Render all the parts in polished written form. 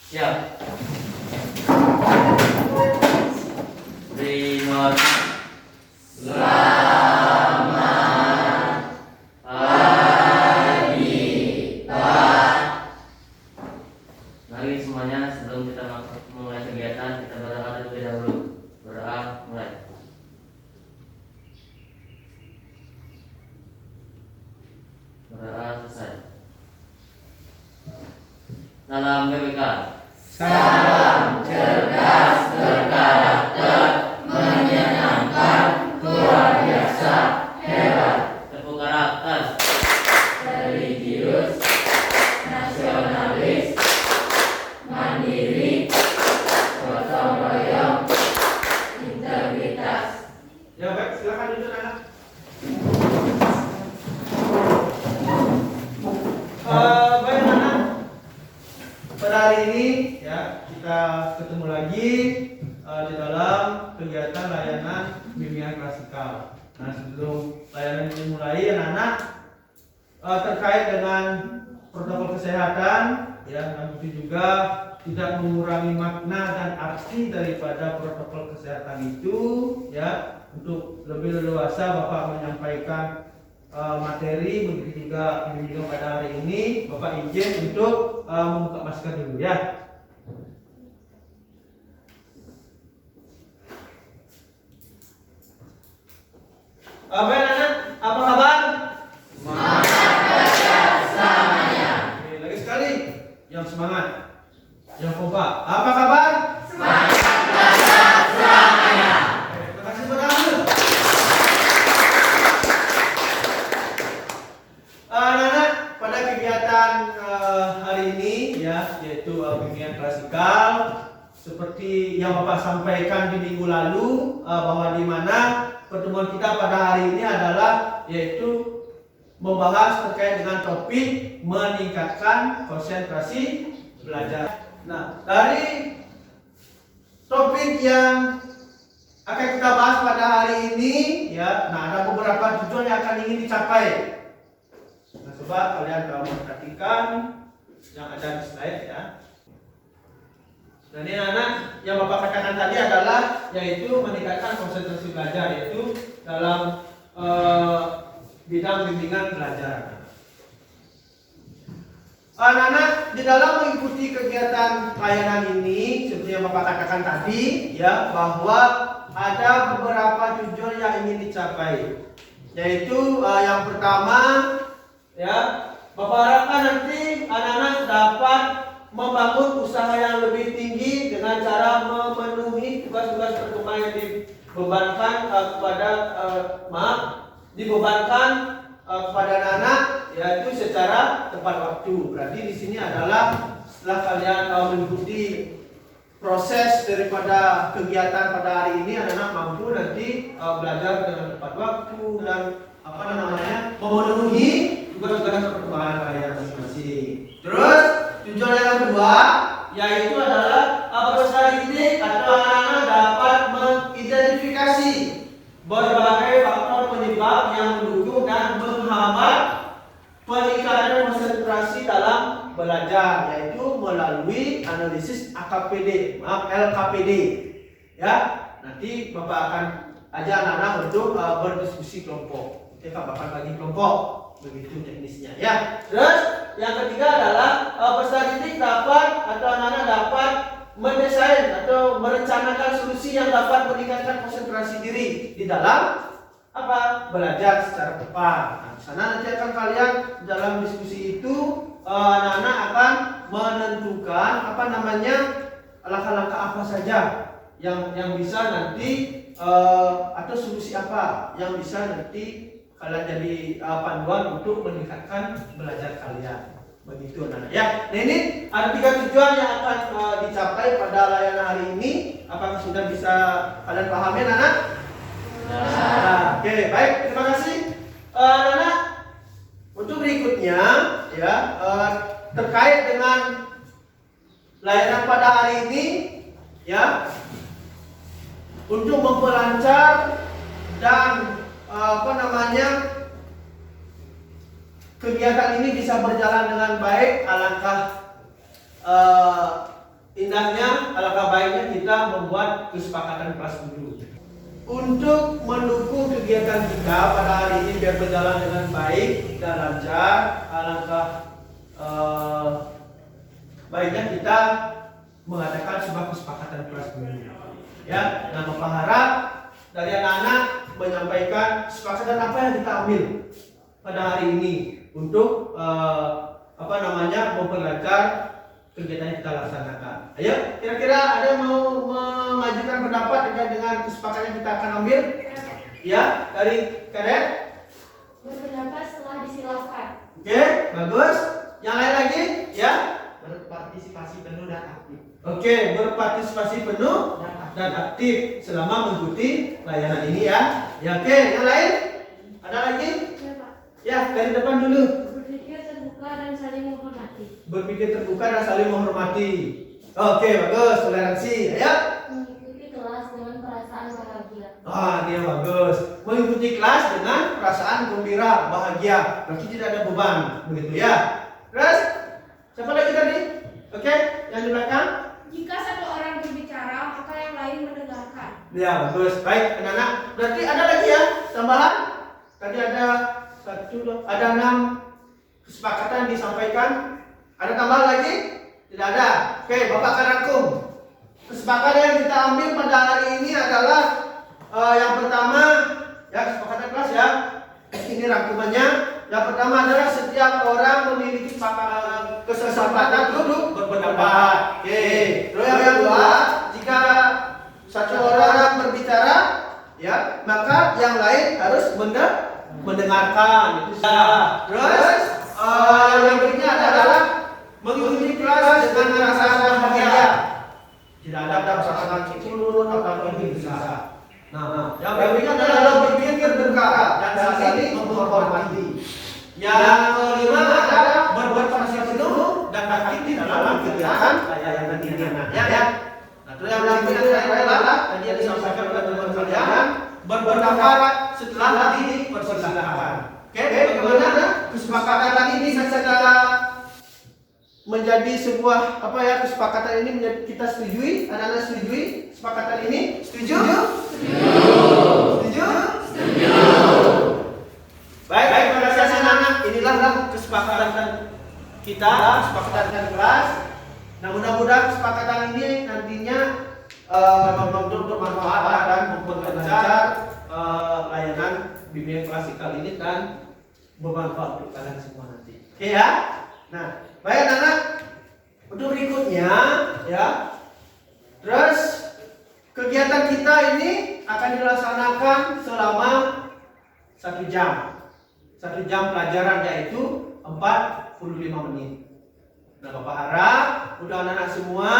Siap. Beri not. Selamat pagi, Pak. Mari semuanya, sebelum kita mulai kegiatan, kita berdoa terlebih dahulu. Berdoa mulai. Berdoa selesai. Salam GBK. Salam cerdas berkarakter, menyenangkan, luar biasa, hebat. Tepuk karakter. Religius, nasionalis, mandiri, gotong royong, integritas. Ya baik, silakan duduk anak. Baik anak, pada hari ini ya kita ketemu lagi di dalam kegiatan layanan bimbingan klasikal. Nah sebelum layanan ini mulai anak-anak terkait dengan protokol kesehatan ya, dan itu juga tidak mengurangi makna dan arti daripada protokol kesehatan itu ya. Untuk lebih leluasa Bapak menyampaikan materi begitu juga pada hari ini. Bapak izin untuk membuka masker dulu ya. Baik anak, apa kabar? Semangat belajar selamanya. Oke, lagi sekali yang semangat, yang kompak. Apa kabar? Semangat belajar selamanya. Terima kasih Saudara. Anak-anak, pada kegiatan hari ini ya, yaitu bimbingan klasikal, seperti yang Bapak sampaikan di minggu lalu, bahwa di mana pertemuan kita pada hari ini adalah yaitu membahas terkait dengan topik meningkatkan konsentrasi belajar. Nah, dari topik yang akan kita bahas pada hari ini ya, nah ada beberapa tujuan yang akan ingin dicapai. Nah, coba kalian perhatikan yang ada di slide ya. Nah, ini anak yang Bapak katakan tadi adalah yaitu meningkatkan konsentrasi belajar, yaitu dalam bidang bimbingan belajar. Anak-anak di dalam mengikuti kegiatan layanan ini, seperti yang Bapak katakan tadi ya, bahwa ada beberapa tujuan yang ingin dicapai, yaitu yang pertama ya, Bapak harapkan nanti anak-anak dapat membangun usaha yang lebih tinggi dengan cara memenuhi tugas-tugas perkembangan yang dibebankan kepada anak-anak, yaitu secara tepat waktu. Berarti di sini adalah setelah kalian mengikuti proses daripada kegiatan pada hari ini, anak-anak mampu nanti belajar dengan tepat waktu dan memenuhi tugas-tugas perkembangan kalian masing-masing. Terus tujuan yang kedua yaitu adalah peserta didik atau anak-anak dapat mengidentifikasi berbagai faktor penyebab yang mendukung dan menghambat peningkatan konsentrasi dalam belajar, yaitu melalui analisis LKPD ya. Nanti Bapak akan ajak anak-anak untuk berdiskusi kelompok. Kita Bapak bagi kelompok, begitu teknisnya ya. Terus yang ketiga adalah peserta didik dapat atau anak-anak dapat mendesain atau merencanakan solusi yang dapat meningkatkan konsentrasi diri di dalam belajar secara tepat. Nah, di sana nanti akan kalian dalam diskusi itu anak-anak akan menentukan langkah-langkah apa saja yang bisa nanti atau solusi apa yang bisa nanti kalian jadi panduan untuk meningkatkan belajar kalian. Begitu anak-anak ya. Nah, ini ada 3 tujuan yang akan dicapai pada layanan hari ini. Apakah sudah bisa kalian pahami anak-anak? Nah, oke, baik, terima kasih anak-anak. Untuk berikutnya ya, terkait dengan layanan pada hari ini ya, untuk memperlancar dan kegiatan ini bisa berjalan dengan baik, alangkah indahnya, alangkah baiknya kita membuat kesepakatan kelas dulu. Untuk mendukung kegiatan kita pada hari ini biar berjalan dengan baik dan lancar, alangkah baiknya kita mengadakan sebuah kesepakatan kelas dulu. Ya, nah Bapak harap dari anak-anak menyampaikan kesepakatan apa yang kita ambil pada hari ini untuk memperlancar kegiatan yang kita laksanakan. Ayo, kira-kira ada yang mau mengajukan pendapat terkait dengan kesepakatan yang kita akan ambil? Ya, dari Kadet? Berpendapat setelah disilakan. Oke, bagus. Yang lain lagi? Ya? Berpartisipasi penuh dan aktif. Oke, berpartisipasi penuh dan aktif selama mengikuti layanan ini ya. Ya, oke. Yang lain? Ada lagi? Ya, Pak. Ya, dari depan dulu. Berpikir terbuka dan saling menghormati. Berpikir terbuka dan saling menghormati. Oke, bagus. Toleransi. Ayo. Mengikuti kelas dengan perasaan bahagia. Dia bagus. Mengikuti kelas dengan perasaan gembira, bahagia. Berarti tidak ada beban, begitu ya. Terus, siapa lagi tadi? Oke, yang di belakang. Jika satu orang berbicara, maka yang lain mendengarkan. Ya, bagus. Baik, anak-anak. Berarti ada lagi ya tambahan? Tadi ada 6 kesepakatan disampaikan. Ada tambahan lagi? Tidak ada. Oke, Bapak akan rangkum. Kesepakatan yang kita ambil pada hari ini adalah yang pertama, ya kesepakatan kelas ya. Ini rangkumannya. Yang pertama adalah setiap orang memiliki kesempatan duduk berpendapat. Oke. Terus yang kedua, jika satu orang berbicara, ya maka yang lain harus mendengarkan. Itu sudah. Terus yang berikutnya adalah mengikuti kelas dengan perasaan bahagia. Tidak ada perasaan cemburu atau bisa. Nah, yang berikutnya adalah berpikir terbuka dan saling menghormati. Yang kelima adalah berpartisipasi penuh dan aktif di dalam kegiatan layanan ini. Ya. Nah, terus yang berikutnya adalah tadi yang disampaikan oleh teman kalian berpendapat setelah dipersilakan. Oke, bagaimana kesepakatan ini secara menjadi sebuah kesepakatan ini kita setujui? Anak-anak setujui kesepakatan ini? Setuju? Setuju? Baik, pada saat anak-anak inilah kesepakatan kita, kesepakatan kelas. Nah, mudah-mudahan kesepakatan ini nantinya bermanfaat dan memperlancar layanan bimbingan klasikal ini dan bermanfaat untuk kalian semua nanti. Oke ya? Nah, baik anak-anak, untuk berikutnya ya. Terus kegiatan kita ini akan dilaksanakan selama 1 jam. 1 jam pelajaran yaitu 45 menit. Nah, Bapak harap udah anak-anak semua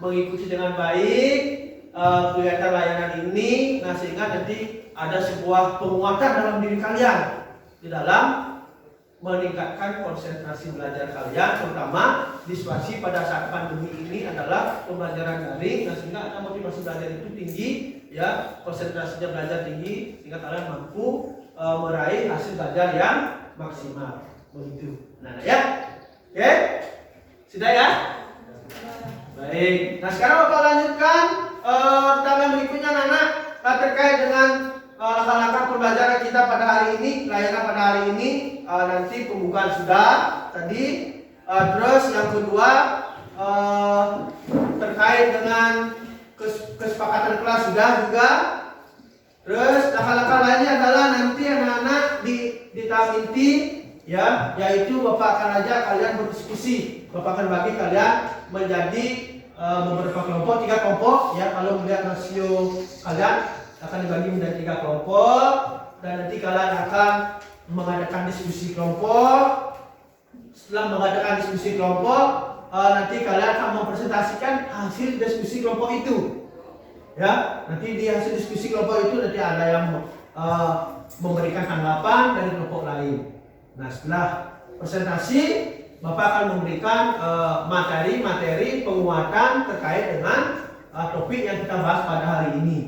mengikuti dengan baik kegiatan layanan ini. Nah, sehingga nanti ada sebuah penguatan dalam diri kalian di dalam meningkatkan konsentrasi belajar kalian, terutama diskusi pada saat pandemi ini adalah pembelajaran daring. Nah, sehingga ada motivasi belajar itu tinggi, ya konsentrasinya belajar tinggi, sehingga kalian mampu meraih hasil belajar yang maksimal. Begitu. Nah, ya, oke, sudah ya. Baik. Nah, sekarang Bapak lanjutkan tahap yang berikutnya, anak-anak, terkait dengan langkah-langkah pembelajaran kita pada hari ini, layanan pada hari ini. Nanti pembukaan sudah tadi. Terus yang kedua terkait dengan kesepakatan kelas sudah juga. Terus langkah-langkah lainnya adalah nanti anak-anak di tahap inti, ya, yaitu Bapak akan ajak kalian berdiskusi. Bapak akan bagi kalian menjadi beberapa kelompok, 3 kelompok, ya. Kalau melihat rasio kalian akan dibagi menjadi 3 kelompok, dan nanti kalian akan mengadakan diskusi kelompok. Setelah mengadakan diskusi kelompok, nanti kalian akan mempresentasikan hasil diskusi kelompok itu. Ya, nanti di hasil diskusi kelompok itu nanti ada yang memberikan tanggapan dari kelompok lain. Nah, setelah presentasi, Bapak akan memberikan materi-materi penguatan terkait dengan topik yang kita bahas pada hari ini.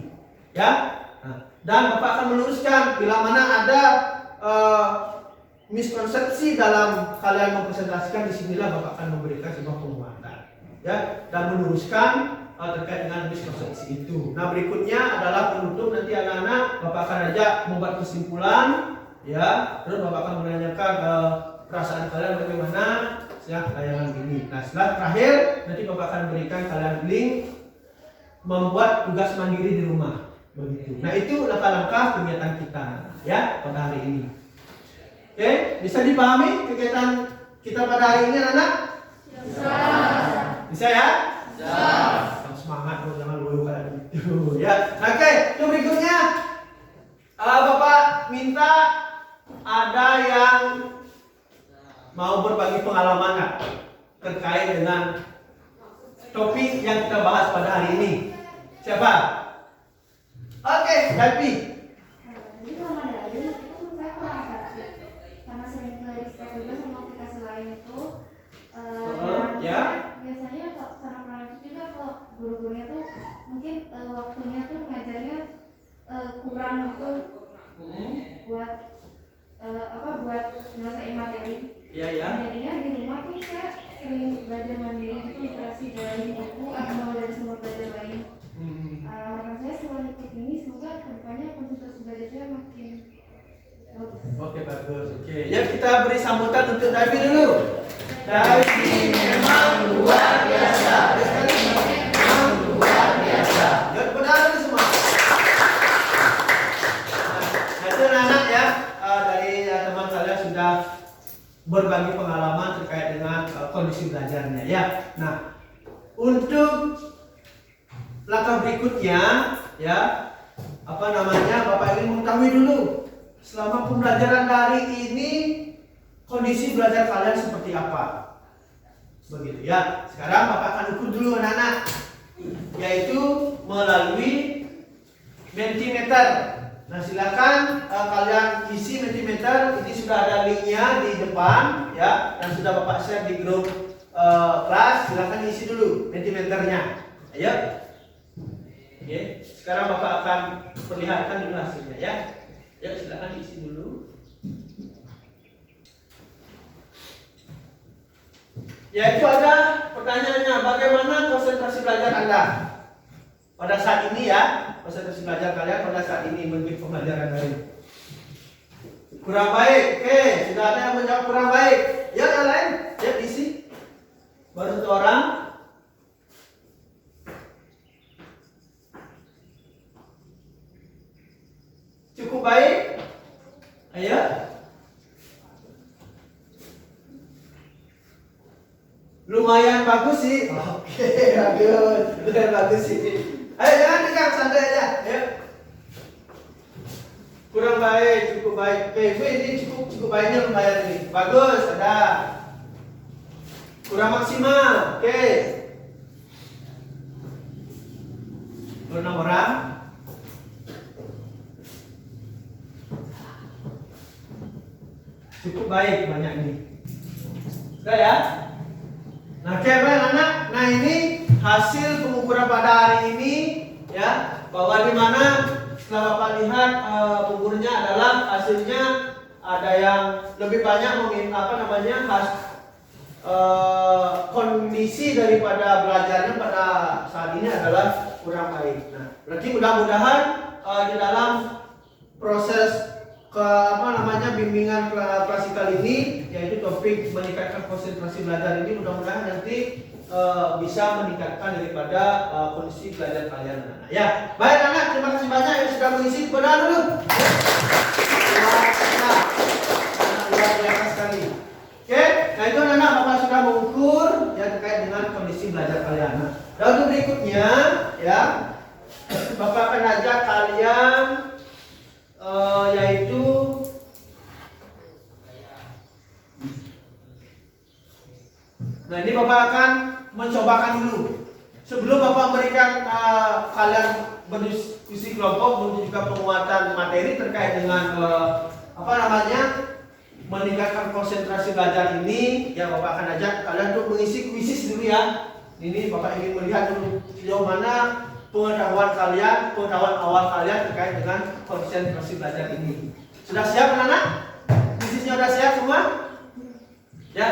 Ya, nah, dan Bapak akan meluruskan bila mana ada miskonsepsi dalam kalian mempresentasikan. Disinilah Bapak akan memberikan sebuah penguatan. ya, dan meluruskan terkait dengan miskonstruksi itu. Nah, berikutnya adalah penutup. Nanti anak-anak Bapak akan ajak membuat kesimpulan, ya, terus Bapak akan menanyakan perasaan kalian bagaimana ya tayangan ini. Nah, setelah terakhir nanti Bapak akan berikan kalian link membuat tugas mandiri di rumah, begitu. Nah, itu langkah-langkah kegiatan kita ya pada hari ini. Oke, bisa dipahami kegiatan kita pada hari ini, anak-anak? Bisa ya? Bisa. Semangat dong, jangan lupa kayak gitu ya. Oke, itu berikutnya Bapak minta ada yang mau berbagi pengalaman nggak terkait dengan topik yang kita bahas pada hari ini? Siapa? Oke, Dapi. Jadi selama dari itu saya kurang sakit karena sering ke riset juga sama aplikasi lain itu. Ya. Biasanya karena kurang juga kalau guru-gurunya tuh mungkin waktunya tuh ngajarnya kurang waktu buat buat nyelesain materi. Iya ya. Jadinya di rumah tuh saya sering belajar mandiri gitu, literasi dari buku atau dari sumber belajar lain. Harapan saya setelah ikut ini semoga kedepannya konsentrasi belajar saya makin bagus. Oke, bagus. Oke, ya kita beri sambutan untuk Davi dulu. Davi memang luar biasa. Memang luar biasa. Ya, benar semua. Nah, itu anak ya dari teman kalian sudah berbagi pengalaman terkait dengan kondisi belajarnya ya. Nah, untuk langkah berikutnya ya Bapak ingin mengetahui dulu selama pembelajaran dari ini kondisi belajar kalian seperti apa, begitu ya. Sekarang Bapak akan ukur dulu anak-anak, yaitu melalui Mentimeter. Nah, silakan kalian isi Mentimeter. Ini sudah ada linknya di depan ya, dan sudah Bapak share di grup kelas. Silakan isi dulu Mentimeternya. Ayo. Oke, sekarang Bapak akan perlihatkan dulu hasilnya ya. Ya, silakan isi dulu. Yaitu ada pertanyaannya, bagaimana konsentrasi belajar Anda pada saat ini ya? Konsentrasi belajar kalian pada saat ini mengikuti pembelajaran dari kurang baik. Oke, sudah ada yang menjawab kurang baik. Ya, yang lain, ya isi. Baru satu orang. Cukup baik. Ayo. Lumayan bagus sih. Oke, bagus. Lumayan bagus sih. Ayo jangan tegang, santai aja. Ayo. Kurang baik, cukup baik. Oke, ini cukup baiknya lumayan ini. Bagus, ada. Kurang maksimal. Oke. 6 orang. Cukup baik banyak ini. Sudah ya? Nah, oke anak. Nah, ini hasil pengukuran pada hari ini ya, bahwa di mana setelah Bapak lihat pengukurnya adalah hasilnya ada yang lebih banyak kondisi daripada belajarnya pada saat ini adalah kurang baik. Nah, berarti mudah-mudahan di dalam proses bimbingan klasikal ini, yaitu topik meningkatkan konsentrasi belajar ini, mudah-mudahan nanti bisa meningkatkan daripada kondisi belajar kalian anak-anak. Ya, baik anak, terima kasih banyak yang sudah mengisi. Benar dulu. Luar biasa sekali. Oke, nah itu anak-anak Bapak sudah mengukur ya terkait dengan kondisi belajar kalian. Nah, dan untuk berikutnya ya, Bapak akan ajak kalian yaitu nah ini Bapak akan mencobakan dulu sebelum Bapak memberikan kalian berdiskusi kelompok untuk juga penguatan materi terkait dengan meningkatkan konsentrasi belajar ini ya. Bapak akan ajak kalian untuk mengisi kuisis dulu ya. Ini Bapak ingin melihat dulu sejauh mana pengetahuan awal kalian terkait dengan konsentrasi belajar ini. Sudah siap anak-anak? Kuisisnya sudah siap semua? Ya?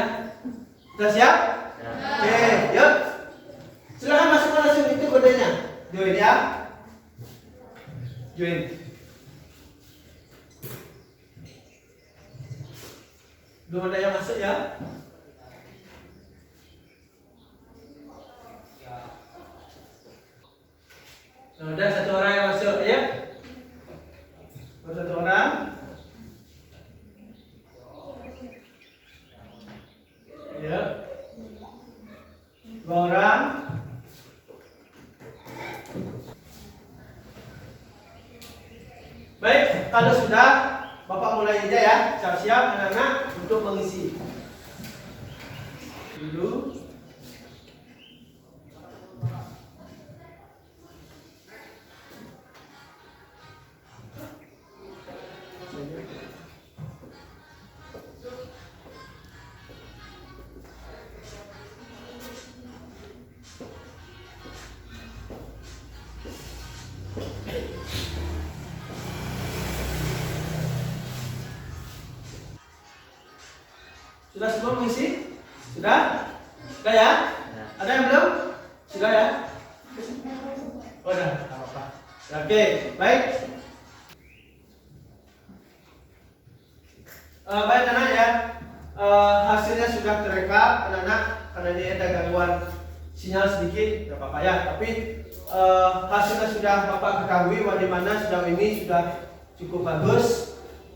Sudah siap? Oke, yuk. Silakan masukkan langsung itu kodenya. Join ya. Join. Belum ada yang masuk ya? Nah, ada satu orang yang masuk ya? Baru satu orang. Ya. Dua orang. Baik, kalau sudah Bapak mulai aja ya, siap-siap anak-anak untuk mengisi. Dulu. Sudah semua mengisi? Sudah? Sudah ya? Ada yang belum? Sudah ya? Oh, udah, nggak apa-apa. Oke, baik. Baik anak ya. Hasilnya sudah terekam anak-anak, karena ini ada gangguan sinyal sedikit, nggak apa-apa ya. Tapi hasilnya sudah Bapak ketahui di mana sejauh ini sudah cukup bagus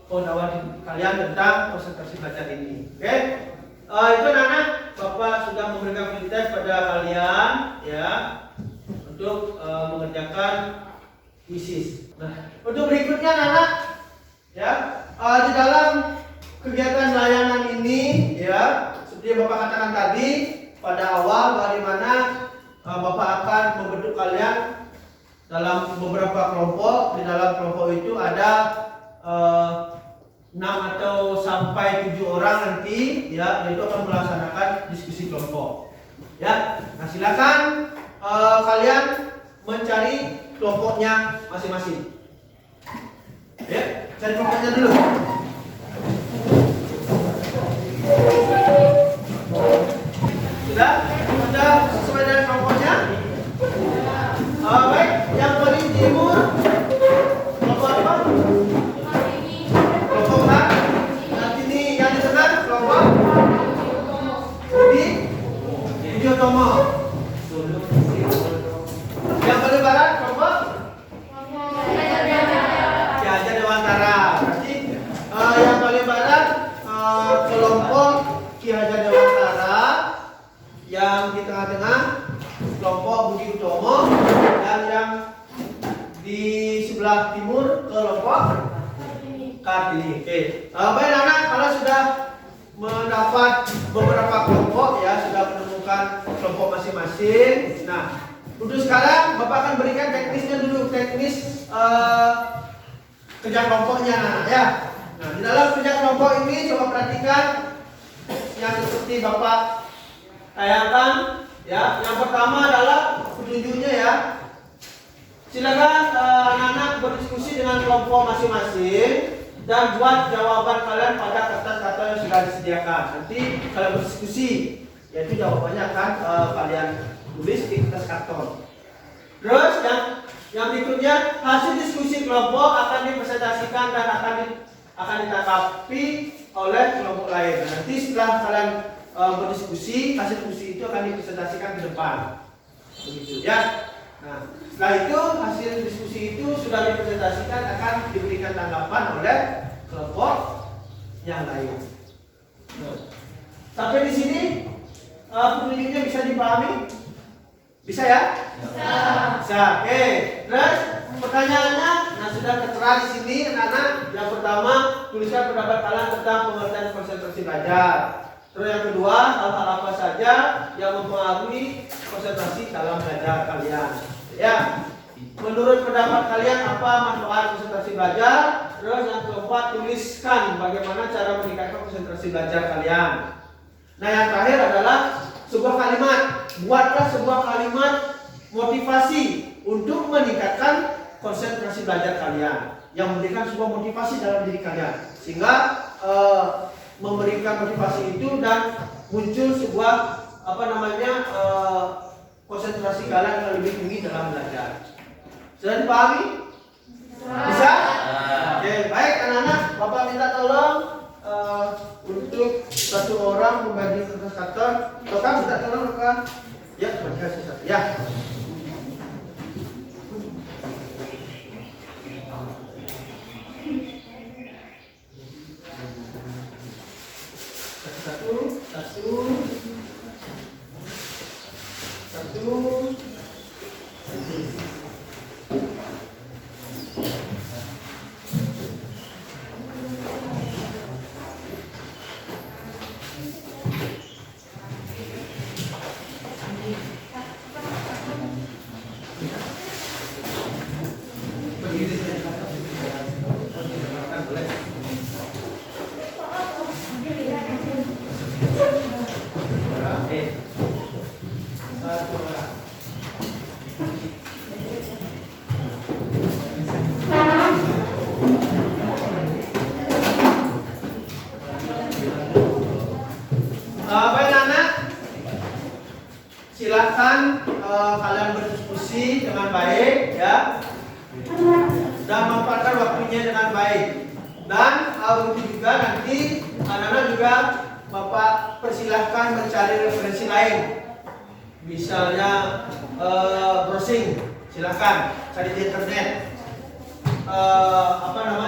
pengetahuan kalian tentang konsentrasi belajar ini. Oke? Itu anak-anak, Bapak sudah memberikan fasilitas pada kalian ya untuk mengerjakan thesis. Nah, untuk berikutnya anak-anak ya, di dalam kegiatan layanan ini ya, seperti yang Bapak katakan tadi pada awal bagaimana Bapak akan membentuk kalian dalam beberapa kelompok. Di dalam kelompok itu ada 6 atau sampai 7 orang nanti ya, yaitu akan melaksanakan diskusi kelompok ya. Nah, silakan kalian mencari kelompoknya masing-masing ya, cari kelompoknya dulu. Sudah sesuai dengan kelompoknya? Baik, yang paling timur kelompok apa? Kelompok A. Nanti ini yang di tengah kelompok Budi Utomo. Yang paling barat kelompok Ki Hajar Dewantara. Berarti yang paling barat kelompok Ki Hajar Dewantara. Yang di tengah-tengah kelompok Budi Utomo, dan yang di sebelah timur kelompok Kartini. Oke. Baik anak, kalau sudah mendapat beberapa kelompok ya, sudah menemukan kelompok masing-masing. Nah, untuk sekarang Bapak akan berikan teknisnya dulu, teknis kerja kelompoknya anak ya. Nah, di dalam kerja kelompok ini coba perhatikan yang seperti Bapak tayangkan ya. Yang pertama adalah petunjuknya ya. Silakan anak-anak berdiskusi dengan kelompok masing-masing dan buat jawaban kalian pada kertas kata yang sudah disediakan. Nanti kalian berdiskusi, yaitu jawabannya akan kalian tulis di kertas karton. Terus yang berikutnya, hasil diskusi kelompok akan dipresentasikan dan akan ditanggapi oleh kelompok lain. Nah, nanti setelah kalian berdiskusi, hasil diskusi itu akan dipresentasikan ke depan. Begitu ya. Nah, setelah itu hasil diskusi itu sudah dipresentasikan, akan diberikan tanggapan oleh kelompok yang lain. Nah, sampai di sini petunjuknya bisa dipahami? Bisa ya? Bisa. Oke. Terus pertanyaannya, nah sudah tertera di sini anak-anak. Yang pertama, tuliskan pendapat kalian tentang pengertian konsentrasi belajar. Terus yang kedua, hal-hal apa saja yang mempengaruhi konsentrasi dalam belajar kalian. Ya, menurut pendapat kalian apa manfaat konsentrasi belajar? Terus yang keempat, tuliskan bagaimana cara meningkatkan konsentrasi belajar kalian. Nah, yang terakhir adalah sebuah kalimat. Buatlah sebuah kalimat motivasi untuk meningkatkan konsentrasi belajar kalian, yang memberikan sebuah motivasi dalam diri kalian, sehingga memberikan motivasi itu dan muncul sebuah konsentrasi kalian lebih tinggi dalam belajar. Sudah dipahami? Bisa? Oke, baik anak-anak, Bapak minta tolong untuk satu orang membagi kertas kantor. Bapak minta tolong Bapak. Ya, bagi satu. Ya. Satu. Baik anak, silakan kalian berdiskusi dengan baik ya, dan memanfaatkan waktunya dengan baik. Dan begitu juga nanti anak-anak juga Bapak persilahkan mencari referensi lain, misalnya browsing, silakan cari di internet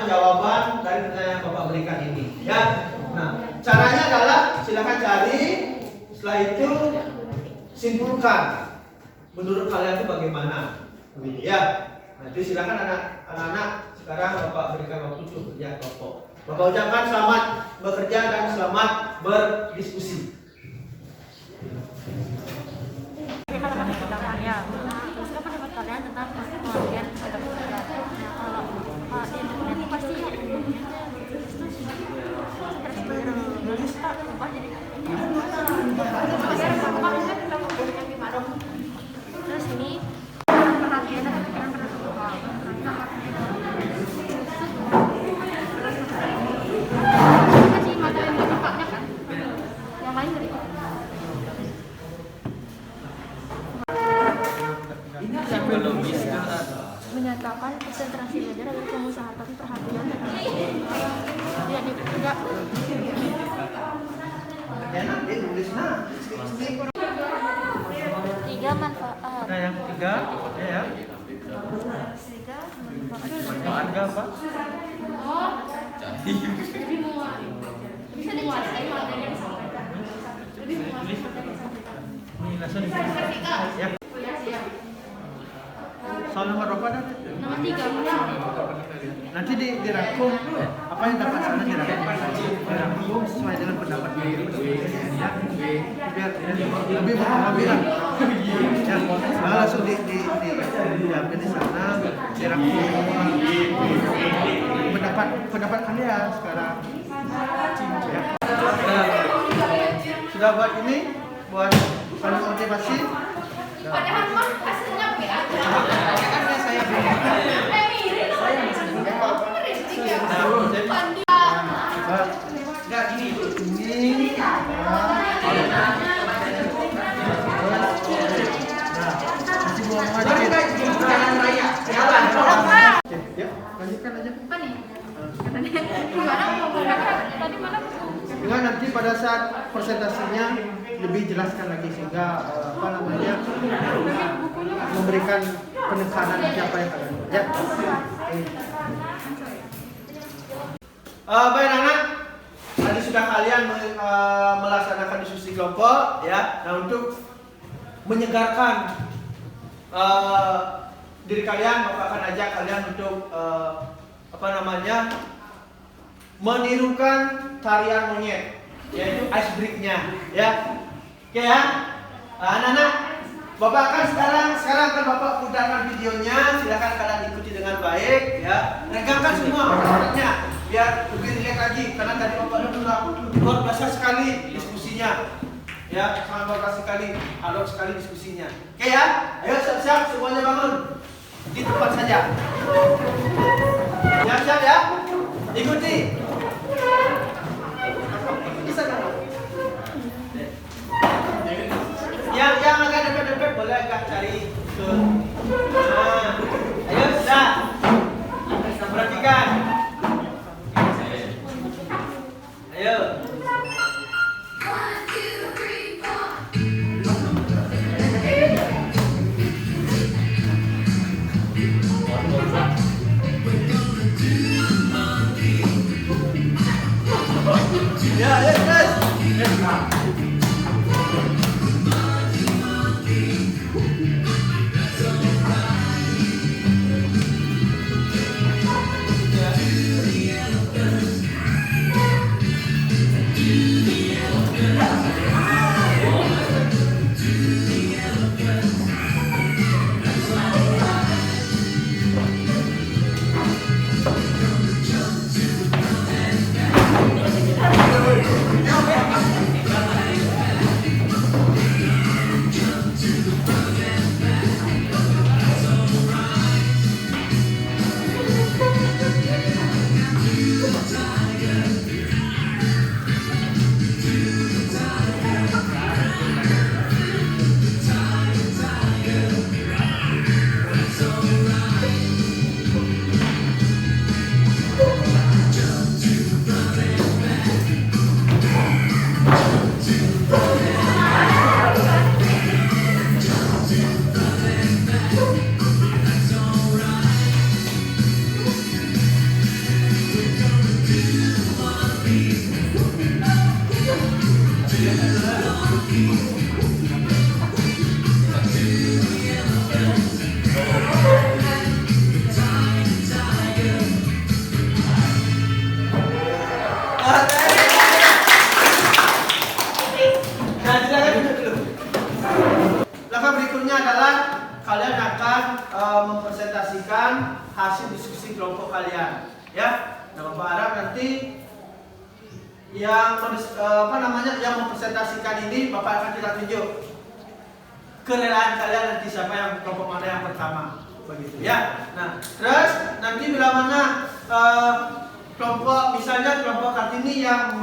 jawaban dari pertanyaan yang Bapak berikan ini ya. Nah, caranya adalah silakan cari, setelah itu simpulkan menurut kalian itu bagaimana, begitu ya. Nah, itu silakan anak-anak sekarang Bapak berikan waktu untuk bekerja kelompok. Bapak ucapkan selamat bekerja dan selamat berdiskusi. Halaman pertama ya. Terus apa pendapat kalian tentang pengertian terhadap sejarah? Kalau di internet pasti terus ini perhatian dan pikiran terhadap kasih materi yang dipaknya kan yang lain dari menyatakan konsentrasi belajar agar pengusahaan perhatian tidak tiga manfaat. Nah, yang ketiga ya. Manfaatnya apa? Bisa dikuasai materi yang disampaikan. Lebih menguasai materi yang disampaikan. Ini langsung ya. Soal nomor berapa dah? Nomor 3. Nanti dirangkum apa yang dapat sana dirangkum sesuai dengan pendapat ya, biar lebih berpengambilan ya. Langsung diambil di sana, dirangkum pendapat kalian sekarang ya. Sudah buat ini, buat saling motivasi. Padahal mah hasilnya B aja. Saya enggak gini. Ini ya, lanjutkan aja. Apa nih? Gimana ngomongnya? Tadi mana? Dengan nanti pada saat presentasinya lebih jelaskan lagi sehingga memberikan penekanan siapa yang kalian ya. Baik anak, tadi sudah kalian melaksanakan diskusi kelompok ya. Nah, untuk menyegarkan diri kalian, Bapak akan ajak kalian untuk menirukan tarian monyet, yaitu ice break-nya ya. Oke ya. Anak-anak, Bapak akan sekarang kan Bapak pudahkan videonya, silakan kalian ikuti dengan baik ya. Regangkan semua otaknya biar lebih rileks lagi, karena tadi Bapak luar biasa sekali diskusinya. Ya, sangat luar biasa sekali, alot sekali diskusinya. Oke ya. Ayo siap-siap semuanya bangun. Di tempat saja. Siap-siap ya. Ikuti. Bisa kan? Yang agak dekat-dekat boleh agak Ya, yes. Nah. Nah, silakan duduk dulu. Langkah berikutnya adalah kalian akan mempresentasikan hasil diskusi kelompok kalian, ya. Nah, Bapak harap nanti yang yang mempresentasikan ini Bapak akan kita tunjuk kerelaan kalian nanti siapa yang kelompok mana yang pertama, begitu ya. Nah, terus nanti bila mana kelompok misalnya kelompok Kartini yang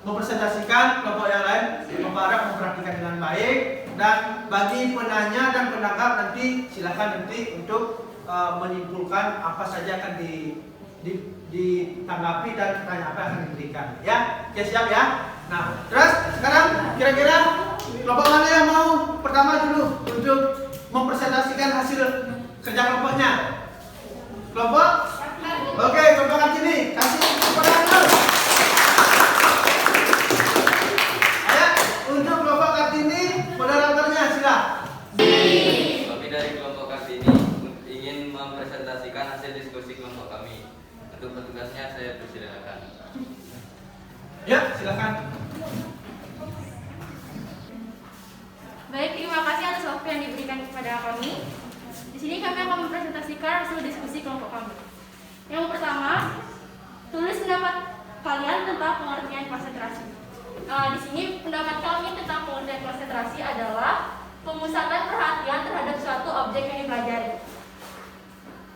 mempresentasikan kelompok yang lain, Bapak harap memperhatikan dengan baik, dan bagi penanya dan penangkap nanti silakan nanti untuk menyimpulkan apa saja akan ditanggapi dan pertanyaan apa yang akan diberikan, ya. Oke, siap ya. Nah, terus sekarang kira-kira kelompok mana yang mau pertama dulu untuk mempresentasikan hasil kerja kelompoknya? Kelompok? Oke, kelompok Kartini, kasih kepada dulu. Untuk kelompok Kartini, moderatornya sila. Kami dari kelompok Kartini ingin mempresentasikan hasil diskusi kelompok kami. Untuk petugasnya saya persilakan. Ya, silakan. Baik, terima kasih atas waktu yang diberikan kepada kami. Di sini kami akan mempresentasikan hasil diskusi kelompok kami. Yang pertama, tulis pendapat kalian tentang pengertian konsentrasi. Di sini pendapat kami tentang pengertian konsentrasi adalah pemusatan perhatian terhadap suatu objek yang dipelajari.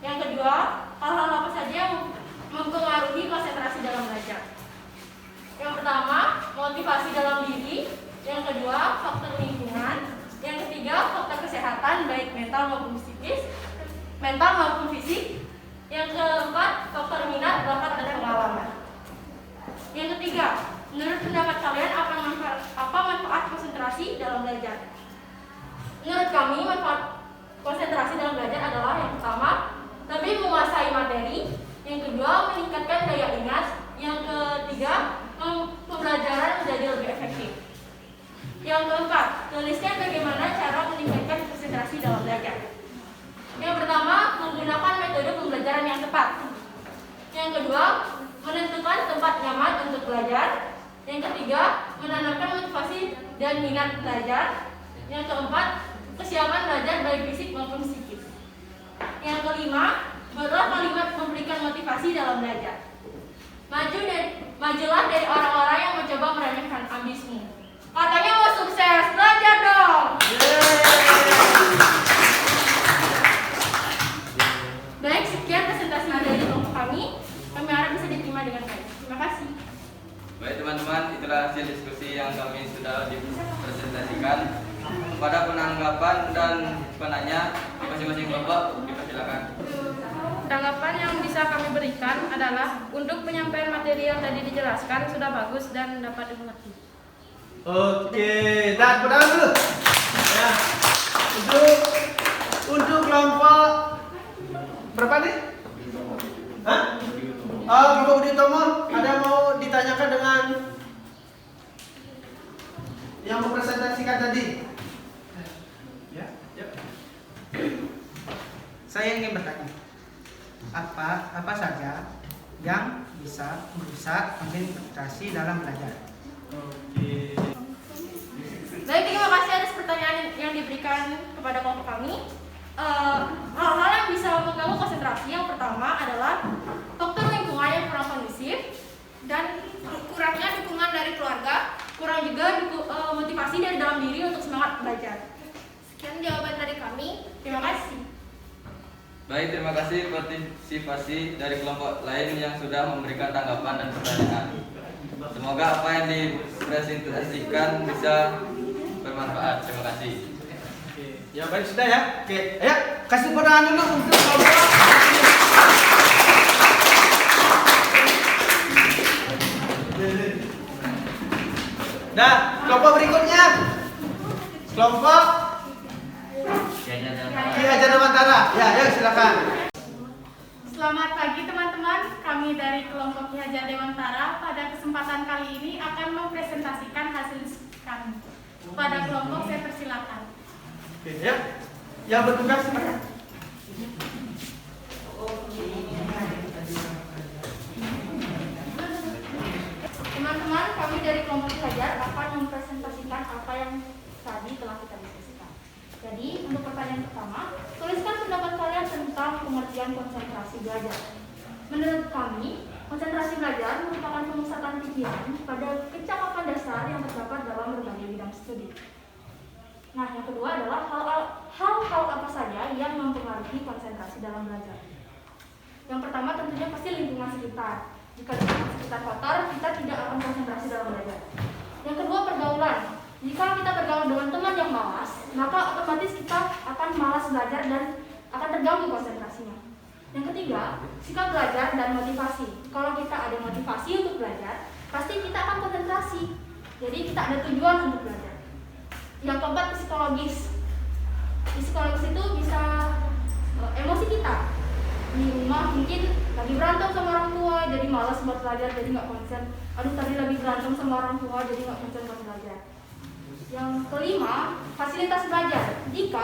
Yang kedua, hal-hal apa saja yang mempengaruhi konsentrasi dalam belajar. Yang pertama, motivasi dalam diri. Yang kedua, faktor lingkungan. Yang ketiga, faktor kesehatan baik mental maupun fisik. Yang keempat, faktor minat, bakat dan pengalaman. Yang ketiga, menurut pendapat kalian apa manfaat konsentrasi dalam belajar? Menurut kami, manfaat konsentrasi dalam belajar adalah yang pertama, lebih menguasai materi. Yang kedua, meningkatkan daya ingat. Yang ketiga, pembelajaran menjadi lebih efektif. Yang keempat, tuliskan bagaimana cara meningkatkan konsentrasi dalam belajar. Yang pertama, menggunakan metode pembelajaran yang tepat. Yang kedua, menentukan tempat nyaman untuk belajar. Yang ketiga, menanamkan motivasi dan minat belajar. Yang keempat, kesiapan belajar baik fisik maupun psikis. Yang kelima, buatlah kalimat memberikan motivasi dalam belajar. Majulah dari orang-orang yang mencoba meremehkan ambisimu. Katanya mau sukses, belajar dong. Baik, sekian presentasi dari kelompok kami. Kami harap bisa diterima dengan baik. Terima kasih. Baik teman-teman, itulah hasil diskusi yang kami sudah dipresentasikan. Pada penanggapan dan penanya di masing-masing kelompok, dipersilakan. Tanggapan yang bisa kami berikan adalah untuk penyampaian materi yang tadi dijelaskan sudah bagus dan dapat dimengerti. Oke, dan pertama dulu. Ya. Untuk kelompok berapa nih? Hah? Bapak Budi Utomo, ada mau ditanyakan dengan yang mempresentasikan tadi? Ya. Saya ingin bertanya, apa saja yang bisa merusak konsentrasi dalam belajar? Baik, terima kasih atas pertanyaan yang diberikan kepada kelompok kami. Hal-hal yang bisa mengganggu konsentrasi yang pertama adalah faktor lingkungan yang kurang kondusif dan kurangnya dukungan dari keluarga, kurang juga motivasi dari dalam diri untuk semangat belajar. Sekian jawaban dari kami. Terima kasih. Baik, terima kasih partisipasi dari kelompok lain yang sudah memberikan tanggapan dan pertanyaan. Semoga apa yang dipresentasikan bisa bermanfaat. Terima kasih. Ya baik, sudah ya. Oke, ayo kasih perangan dulu untuk kelompok. Nah, kelompok berikutnya. Kelompok Ki Hajar Dewantara. Ya, silakan. Selamat pagi teman-teman. Kami dari kelompok Ki Hajar Dewantara pada kesempatan kali ini akan mempresentasikan hasil kami. Pada kelompok saya persilakan. Oke, ya. Yang bertugas silakan. Teman-teman, kami dari kelompok Ki Hajar akan mempresentasikan apa yang tadi telah kita diskusikan. Jadi, untuk pertanyaan pertama, tuliskan pendapat kalian tentang pengertian konsentrasi belajar. Menurut kami, konsentrasi belajar merupakan pemusatan pikiran pada kecakapan dasar yang terdapat dalam berbagai bidang studi. Nah, yang kedua adalah hal-hal apa saja yang mempengaruhi konsentrasi dalam belajar. Yang pertama tentunya pasti lingkungan sekitar. Jika lingkungan sekitar kotor, kita tidak akan konsentrasi dalam belajar. Yang kedua, pergaulan. Jika kita bergaul dengan teman yang malas, maka otomatis kita akan malas belajar dan akan terganggu konsentrasinya. Yang ketiga, sikap belajar dan motivasi. Kalau kita ada motivasi untuk belajar, pasti kita akan konsentrasi. Jadi kita ada tujuan untuk belajar. Yang keempat, psikologis. Psikologis itu bisa emosi kita. Di rumah mungkin lagi berantem sama orang tua, jadi malas buat belajar, jadi nggak konsen. Aduh, tadi lagi berantem sama orang tua, jadi nggak konsen buat belajar. Yang kelima, fasilitas belajar. Jika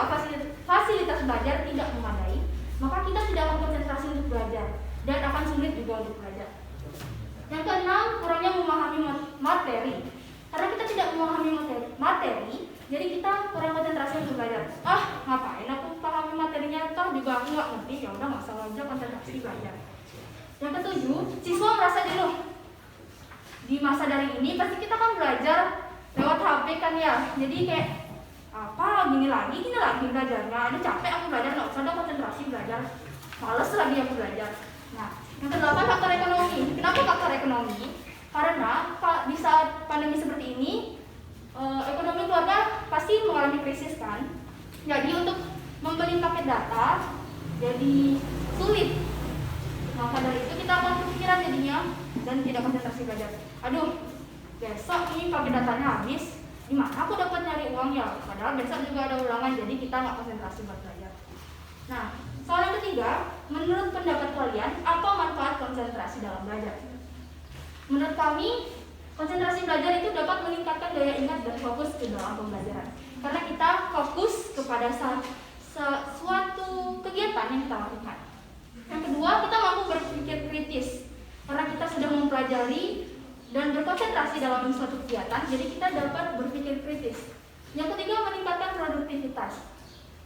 fasilitas belajar tidak memadai, maka kita tidak akan konsentrasi untuk belajar dan akan sulit juga untuk belajar. Yang keenam, kurangnya memahami materi. Karena kita tidak memahami materi, jadi kita kurang konsentrasi untuk belajar. Ngapain aku pahami materinya, toh juga aku nggak ngerti, ya udah nggak usah aja konsentrasi belajar. Yang ketujuh, siswa merasa jenuh. Di masa daring ini pasti kita kan belajar lewat HP kan ya, jadi kayak gini lagi belajarnya. Aduh, capek aku belajar, nggak usah dong konsentrasi belajar, males lagi aku belajar. Nah, yang kedelapan, faktor ekonomi. Kenapa faktor ekonomi? Karena di saat pandemi seperti ini, ekonomi keluarga pasti mengalami krisis kan. Jadi untuk membeli paket data jadi sulit. Maka dari itu kita akan kepikiran jadinya dan tidak konsentrasi belajar. Aduh, besok ini paket datanya habis, gimana aku dapat nyari uang ya? Padahal besok juga ada ulangan, jadi kita nggak konsentrasi buat belajar. Nah, soal yang ketiga, menurut pendapat kalian, apa manfaat konsentrasi dalam belajar? Menurut kami, konsentrasi belajar itu dapat meningkatkan daya ingat dan fokus ke dalam pembelajaran. Karena kita fokus kepada suatu kegiatan yang kita lakukan. Yang kedua, kita mampu berpikir kritis. Karena kita sudah mempelajari dan berkonsentrasi dalam suatu kegiatan, jadi kita dapat berpikir kritis. Yang ketiga, meningkatkan produktivitas.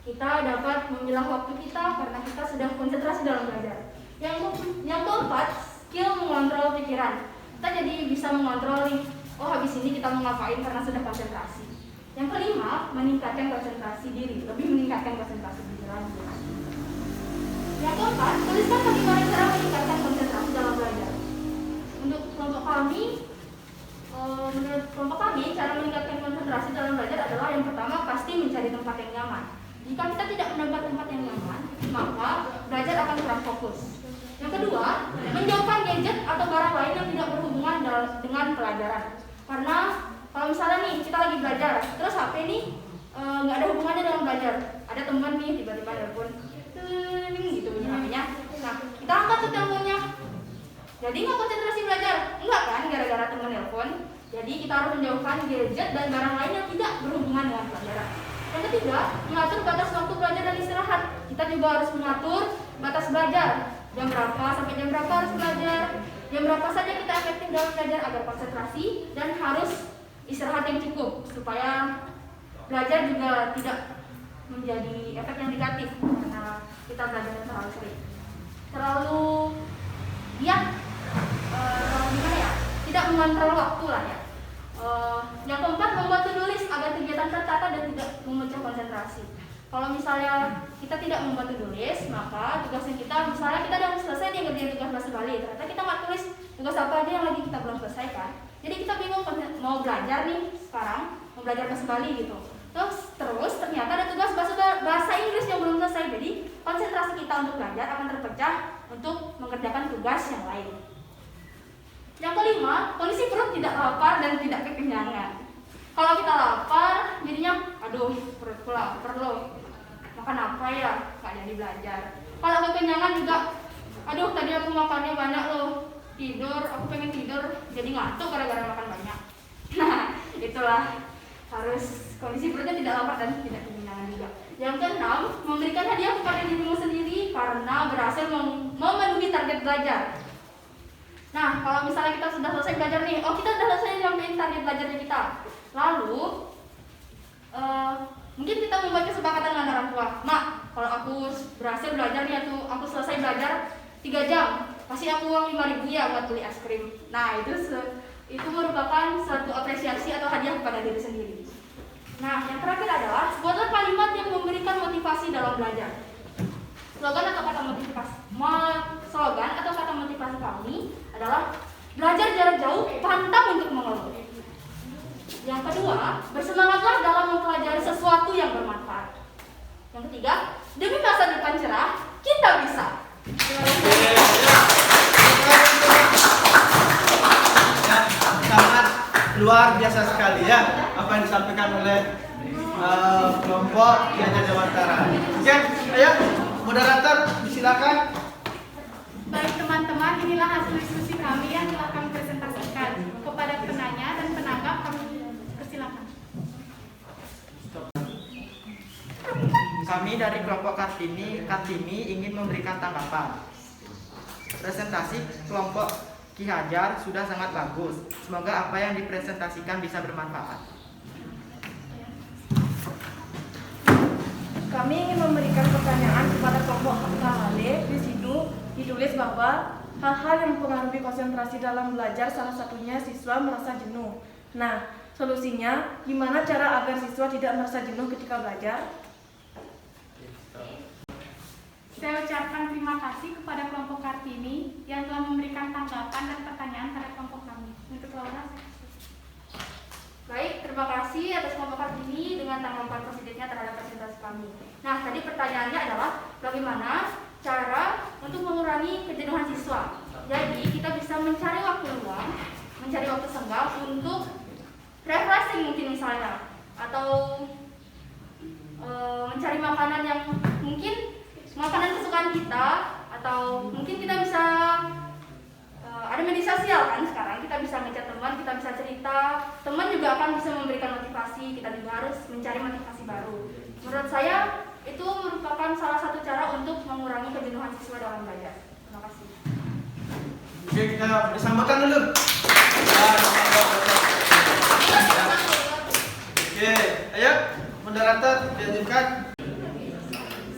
Kita dapat memilah waktu kita karena kita sudah konsentrasi dalam belajar. Yang keempat, skill mengontrol pikiran. Kita jadi bisa mengontrol nih, habis ini kita mau ngapain karena sudah konsentrasi. Yang kelima, meningkatkan konsentrasi diri, lebih meningkatkan konsentrasi diri lagi. Yang keempat, tuliskan bagaimana cara meningkatkan konsentrasi dalam belajar. Untuk kelompok kami, menurut kelompok kami, cara meningkatkan konsentrasi dalam belajar adalah yang pertama, pasti mencari tempat yang nyaman. Jika kita tidak menemukan tempat yang nyaman, maka belajar akan kurang fokus. Yang kedua, menjauhkan gadget atau barang lain yang tidak berhubungan dengan pelajaran. Karena kalau misalnya nih kita lagi belajar, terus HP nih nggak ada hubungannya dengan belajar. Ada teman nih tiba-tiba telepon, gitu bunyi HP-nya. Nah, kita angkat tuh teleponnya. Jadi nggak konsentrasi belajar? Enggak kan, gara-gara temen nelpon. Jadi kita harus menjauhkan gadget dan barang lain yang tidak berhubungan dengan pelajaran. Yang ketiga, mengatur batas waktu belajar dan istirahat. Kita juga harus mengatur batas belajar. Jam berapa sampai jam berapa harus belajar. Jam berapa saja kita efektif dalam belajar agar konsentrasi, dan harus istirahat yang cukup supaya belajar juga tidak menjadi efek yang negatif karena kita belajar terlalu sering. Terlalu gimana ya? Tidak mengontrol waktu lah ya. Yang keempat, membuat to-do list agar kegiatan tertata dan tidak memecah konsentrasi. Kalau misalnya kita tidak membuat to-do list, maka tugasnya kita, misalnya kita udah selesai nih ngerjain tugas bahasa Bali, ternyata kita nggak tulis tugas apa aja yang lagi kita belum selesaikan. Jadi kita bingung mau belajar nih sekarang, mau belajar bahasa Bali gitu. Terus ternyata ada tugas bahasa Inggris yang belum selesai. Jadi konsentrasi kita untuk belajar akan terpecah untuk mengerjakan tugas yang lain. Yang kelima, kondisi perut tidak lapar dan tidak kekenyangan. Kalau kita lapar, jadinya aduh perutku lapar loh, makan apa ya, nggak jadi belajar. Kalau kekenyangan juga, aduh tadi aku makannya banyak loh, aku pengen tidur, jadi ngantuk gara-gara makan banyak. Nah itulah, harus kondisi perutnya tidak lapar dan tidak kekenyangan juga. Yang keenam, memberikan hadiah kepada dirimu sendiri karena berhasil memenuhi target belajar. Nah, kalau misalnya kita sudah selesai belajar nih, kita sudah selesai nyampein target belajarnya kita. Lalu, mungkin kita membuat kesepakatan dengan orang tua. Mak, kalau aku berhasil belajar nih, aku selesai belajar 3 jam, kasih aku uang 5.000 ya buat beli es krim. Nah, itu merupakan suatu apresiasi atau hadiah kepada diri sendiri. Nah, yang terakhir adalah buatlah kalimat yang memberikan motivasi dalam belajar. Slogan atau kata motivasi kami adalah belajar jarak jauh, pantang untuk mengeluh. Yang kedua, bersemangatlah dalam mempelajari sesuatu yang bermanfaat. Yang ketiga, demi masa depan cerah, kita bisa. Sangat luar biasa sekali ya apa yang disampaikan oleh kelompok Ki Hajar Dewantara. Oke, ayo moderator silakan. Baik teman-teman, inilah hasil diskusi kami yang telah kami presentasikan. Kepada penanya dan penanggap kami persilakan. Kami dari kelompok Kartini ingin memberikan tanggapan. Presentasi kelompok Ki Hajar sudah sangat bagus. Semoga apa yang dipresentasikan bisa bermanfaat. Kami ingin memberikan pertanyaan kepada kelompok KHD. Di situ ditulis bahwa hal-hal yang mempengaruhi konsentrasi dalam belajar, salah satunya siswa merasa jenuh. Nah, solusinya gimana cara agar siswa tidak merasa jenuh ketika belajar? Saya ucapkan terima kasih kepada kelompok Kartini yang telah memberikan tanggapan dan pertanyaan pada kelompok kami. Untuk Laura, Baik, terima kasih atas kelompok Kartini dengan tanggapan positifnya terhadap presentasi kami. Nah, tadi pertanyaannya adalah bagaimana cara untuk mengurangi kejenuhan siswa. Jadi, kita bisa mencari waktu luang, mencari waktu senggang untuk refreshing mungkin misalnya, atau mencari makanan yang mungkin makanan kesukaan kita, atau mungkin kita bisa ada media sosial kan sekarang, kita bisa ngechat teman, kita bisa cerita, teman juga akan bisa memberikan motivasi, kita juga harus mencari motivasi baru. Menurut saya itu merupakan salah satu cara untuk mengurangi kejenuhan siswa dalam belajar. Terima kasih. Oke, kita bersamakan dulu. Oke, ayo moderator dilanjutkan.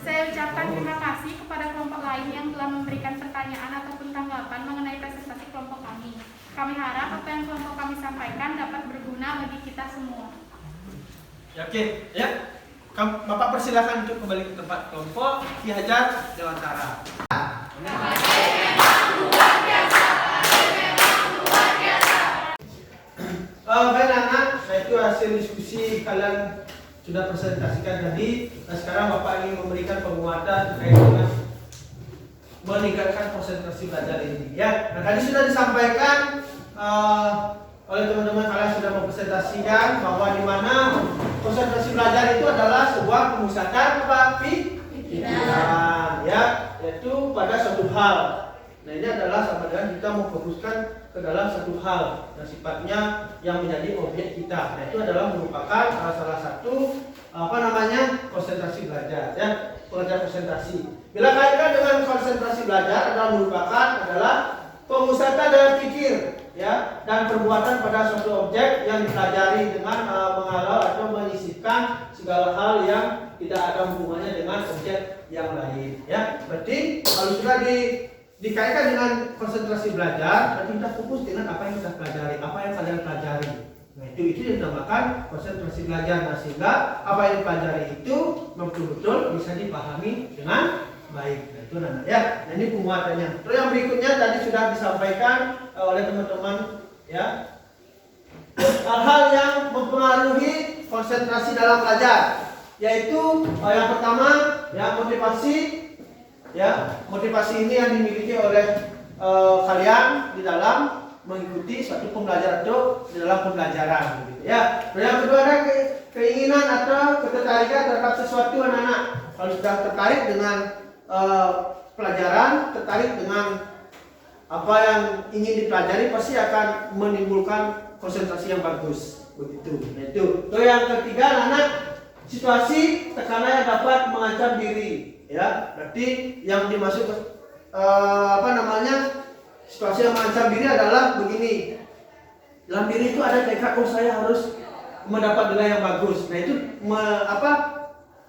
saya ucapkan terima kasih kepada kelompok lain yang telah memberikan pertanyaan ataupun tanggapan mengenai presentasi kelompok kami. Kami harap apa yang kelompok kami sampaikan dapat berguna bagi kita semua. Ya, oke, ya. Bapak persilakan untuk kembali ke tempat kelompok Ki Hajar Dewantara. Baik anak, nah itu hasil diskusi kalian sudah presentasikan tadi. Nah sekarang Bapak ingin memberikan penguatan terkait dengan meningkatkan konsentrasi belajar ini. Ya, nah tadi sudah disampaikan oleh teman-teman kalian sudah mempresentasikan bahwa di mana konsentrasi belajar itu adalah sebuah pemusatan pikiran, ya, yaitu pada suatu hal. Nah ini adalah sama dengan kita memfokuskan ke dalam satu hal yang sifatnya yang menjadi objek kita. Nah itu adalah merupakan salah satu konsentrasi belajar ya, pengertian konsentrasi. Bila kaitkan dengan konsentrasi belajar adalah pemusatan dalam pikir ya dan perbuatan pada suatu objek yang dipelajari dengan menghalau atau menyisipkan segala hal yang tidak ada hubungannya dengan objek yang lain ya. Berarti kalau sudah dikaitkan dengan konsentrasi belajar, berarti kita fokus dengan apa yang kita pelajari, apa yang kalian pelajari. Nah itu yang dinamakan konsentrasi belajar. Nah sehingga apa yang dipelajari itu betul-betul bisa dipahami dengan baik. Nah itu ya. Nah ini penguatannya. Terus yang berikutnya tadi sudah disampaikan oleh teman-teman ya. Hal-hal yang mempengaruhi konsentrasi dalam belajar, yaitu yang pertama ya motivasi. Ya, motivasi ini yang dimiliki oleh kalian di dalam mengikuti suatu pembelajaran atau di dalam pembelajaran gitu ya. Yang kedua ada keinginan atau ketertarikan terhadap sesuatu anak-anak. Kalau sudah tertarik dengan pelajaran, tertarik dengan apa yang ingin dipelajari, pasti akan menimbulkan konsentrasi yang bagus begitu. Nah itu. Terus yang ketiga anak-anak situasi tekanan yang dapat mengancam diri. Ya, berarti yang dimaksud situasi yang mengancam diri adalah begini. Dalam diri itu ada tekad, saya harus mendapat nilai yang bagus. Nah itu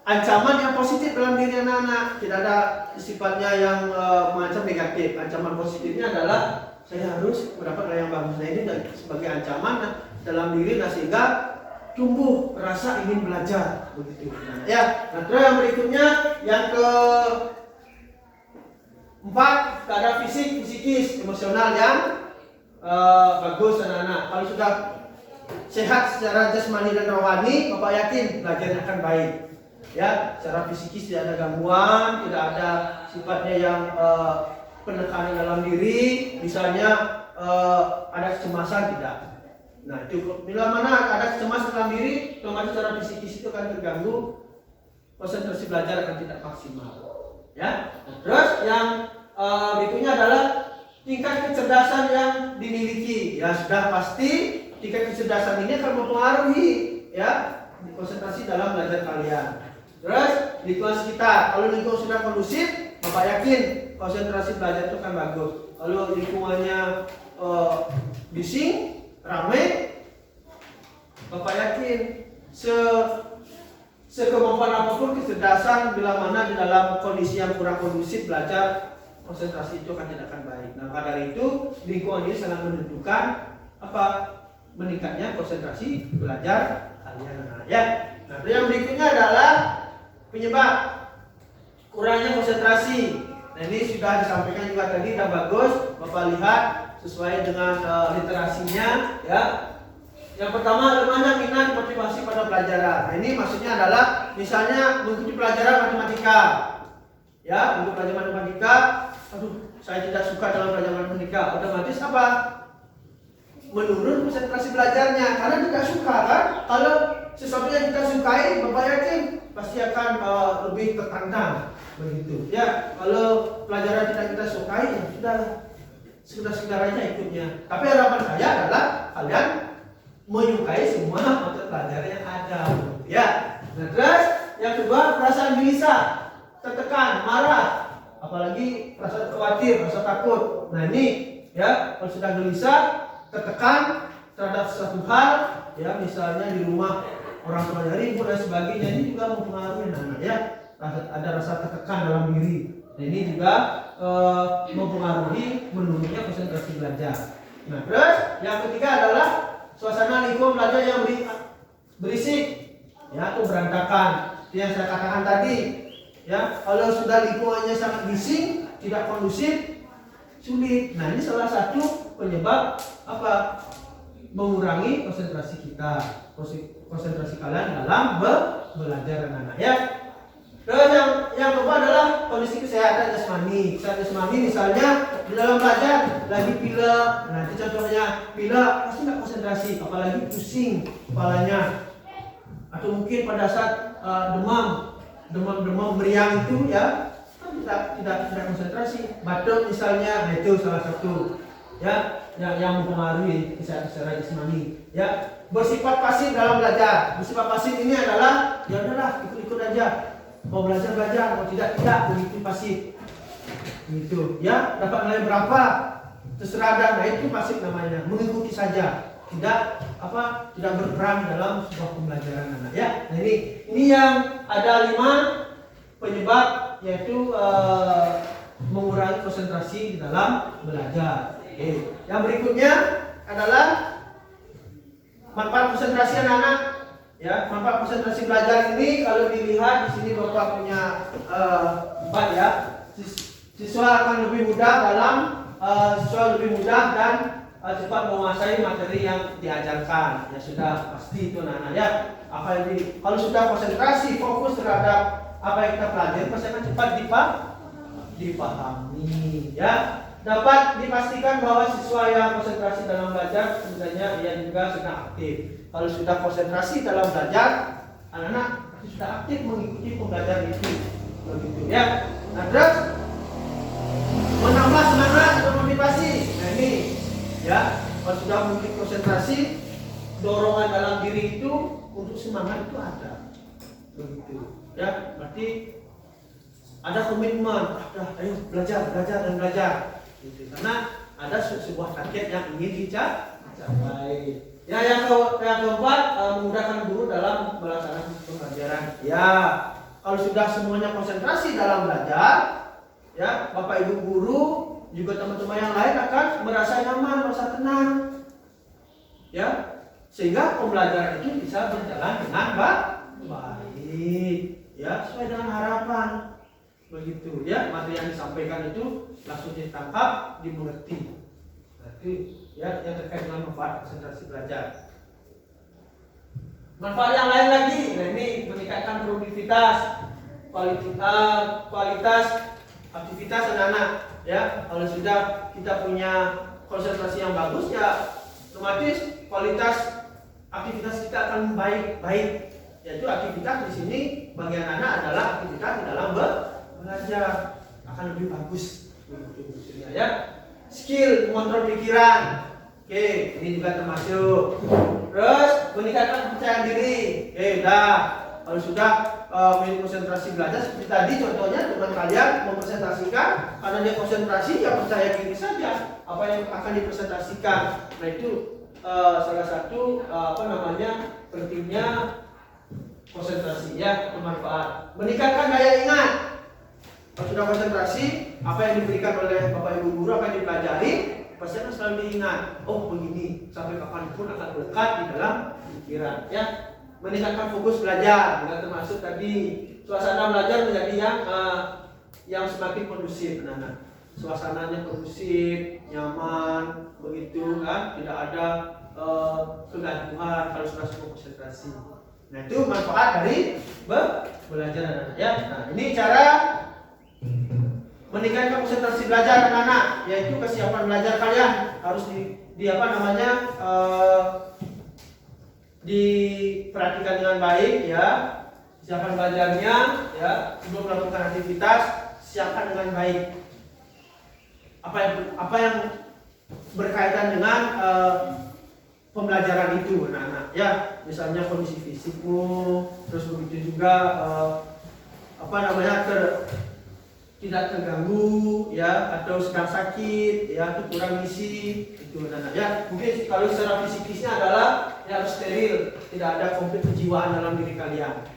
ancaman yang positif dalam diri anak-anak. Tidak ada sifatnya yang mengancam negatif. Ancaman positifnya adalah saya harus mendapat nilai yang bagus. Nah ini sebagai ancaman dalam diri, sehingga tumbuh rasa ingin belajar begitu. Nah, ya. Nah, terus yang berikutnya yang keempat, keadaan fisik, psikis, emosional yang bagus anak-anak. Kalau sudah sehat secara jasmani dan rohani, Bapak yakin belajarnya akan baik. Ya, secara psikis tidak ada gangguan, tidak ada sifatnya yang penekanan dalam diri, misalnya ada kecemasan tidak. Nah, itu bila mana ada kecemasan dalam diri, otomatis secara psikis itu akan terganggu, konsentrasi belajar akan tidak maksimal. Ya. Terus yang berikutnya adalah tingkat kecerdasan yang dimiliki. Ya, sudah pasti tingkat kecerdasan ini akan mempengaruhi ya konsentrasi dalam belajar kalian. Terus lingkungan sekitar. Kalau lingkungan sudah kondusif, Bapak yakin konsentrasi belajar itu akan bagus. Kalau lingkungannya bising, ramai, Bapak yakin sekemampuan apapun kecerdasan bila mana di dalam kondisi yang kurang kondusif belajar, konsentrasi itu tidak akan baik. Nah, maka dari itu lingkungan ini sangat menentukan meningkatnya konsentrasi belajar kalian. Ya. Nah, yang berikutnya adalah penyebab kurangnya konsentrasi. Nah, ini sudah disampaikan juga tadi, sudah bagus Bapak lihat sesuai dengan literasinya ya. Yang pertama, lemahnya minat motivasi pada pelajaran. Nah, ini maksudnya adalah misalnya mengikuti pelajaran matematika. Ya, untuk pelajaran matematika, saya tidak suka dalam pelajaran matematika. Otomatis apa? Menurun konsentrasi belajarnya karena tidak suka kan? Kalau sesuatu yang kita sukai, Bapak yakin pasti akan lebih tertantang begitu. Ya, kalau pelajaran tidak kita sukai, ya sudahlah. Sekedar aja ikutnya. Tapi harapan saya adalah kalian menyukai semua mata pelajaran yang ada. Ya. Nah, terus yang kedua, perasaan gelisah, tertekan, marah, apalagi perasaan khawatir, rasa takut. Nah ini ya, kalau sudah gelisah, tertekan terhadap sesuatu hal, ya misalnya di rumah orang tuanya ribut dan sebagainya, ini juga mempengaruhi anak ya. Ada rasa tertekan dalam diri. Nah, ini juga mempengaruhi menurunnya konsentrasi belajar. Nah, terus yang ketiga adalah suasana lingkungan belajar yang berisik, ya atau berantakan. Yang saya katakan tadi, ya kalau sudah lingkungannya sangat bising, tidak kondusif, sulit. Nah, ini salah satu penyebab mengurangi konsentrasi kita, konsentrasi kalian dalam belajar anak-anak ya. Terus yang kedua adalah kondisi kesehatan jasmani. Kesehatan jasmani misalnya di dalam belajar lagi pilek, nanti contohnya pilek pasti nggak konsentrasi, apalagi pusing kepalanya, atau mungkin pada saat demam meriang itu ya tidak konsentrasi. Batuk misalnya, nah itu salah satu ya yang mempengaruhi secara jasmani. Ya, bersifat pasif dalam belajar. Bersifat pasif ini adalah ya udahlah ikut-ikut aja. Mau belajar mau tidak begitu pasif. Gitu. Ya, dapat nilai berapa? Terserah dan nah itu pasif namanya, mengikuti saja. Tidak berperan dalam sebuah pembelajaran anak ya. Nah ini yang ada 5 penyebab yaitu mengurangi konsentrasi di dalam belajar. Oke. Yang berikutnya adalah manfaat konsentrasi anak-anak. Ya, manfaat konsentrasi belajar ini kalau dilihat di sini Bapak punya 4 ya. Siswa akan lebih mudah dan cepat menguasai materi yang diajarkan. Ya sudah pasti itu anak-anak ya. Kalau sudah konsentrasi fokus terhadap apa yang kita pelajari pasti akan cepat dipahami ya. Dapat dipastikan bahwa siswa yang konsentrasi dalam belajar sebenarnya ia juga sedang aktif. Kalau sudah konsentrasi dalam belajar, anak-anak sudah aktif mengikuti pembelajaran itu. Begitu ya. Nah, terus menambah semangat dan motivasi. Nah ini ya, kalau sudah memiliki konsentrasi, dorongan dalam diri itu untuk semangat itu ada. Begitu ya, berarti ada komitmen, ayo belajar gitu. Karena ada sebuah target yang ingin dicapai. Ya, yang keempat memudahkan guru dalam melaksanakan pembelajaran. Ya, kalau sudah semuanya konsentrasi dalam belajar, ya, Bapak Ibu guru juga teman-teman yang lain akan merasa nyaman, merasa tenang. Ya, sehingga pembelajaran itu bisa berjalan dengan baik. Ya, sesuai dengan harapan. Begitu ya, materi yang disampaikan itu langsung ditangkap, dimengerti. Berarti ya yang terkait dengan manfaat konsentrasi belajar. Manfaat yang lain lagi, nah ini meningkatkan produktivitas, kualitas aktivitas anak-anak. Ya, kalau sudah kita punya konsentrasi yang bagus ya, otomatis kualitas aktivitas kita akan baik. Yaitu aktivitas di sini bagi anak-anak adalah aktivitas di dalam belajar akan lebih bagus. Ya, skill mengontrol pikiran. Oke, ini juga termasuk. Terus meningkatkan kepercayaan diri. Oke, udah. Kalau sudah memiliki konsentrasi belajar seperti tadi contohnya teman kalian mempresentasikan, karena dia konsentrasi ya percaya diri saja apa yang akan dipresentasikan. Nah itu salah satu pentingnya konsentrasi ya, bermanfaat. Meningkatkan daya ingat. Kalau sudah konsentrasi, apa yang diberikan oleh Bapak Ibu guru, apa yang dipelajari, pasti akan selalu diingat. Oh begini, sampai kapanpun akan lekat di dalam pikiran. Ya, meningkatkan fokus belajar. Juga termasuk tadi suasana belajar menjadi yang semakin kondusif. Suasananya kondusif, nyaman, begitu kan, tidak ada kegaduhan kalau sudah semua konsentrasi. Nah itu manfaat dari belajar ya. Nah ini cara meningkatkan konsentrasi belajar anak-anak, yaitu kesiapan belajar kalian harus diperhatikan dengan baik ya. Kesiapan belajarnya ya, sebelum melakukan aktivitas siapkan dengan baik. Apa yang berkaitan dengan pembelajaran itu anak-anak ya, misalnya kondisi fisikmu, terus begitu juga tidak terganggu ya, atau sedang sakit ya, itu kurang gizi itu anak-anak ya. Mungkin kalau secara fisikisnya adalah ya harus steril, tidak ada konflik kejiwaan dalam diri kalian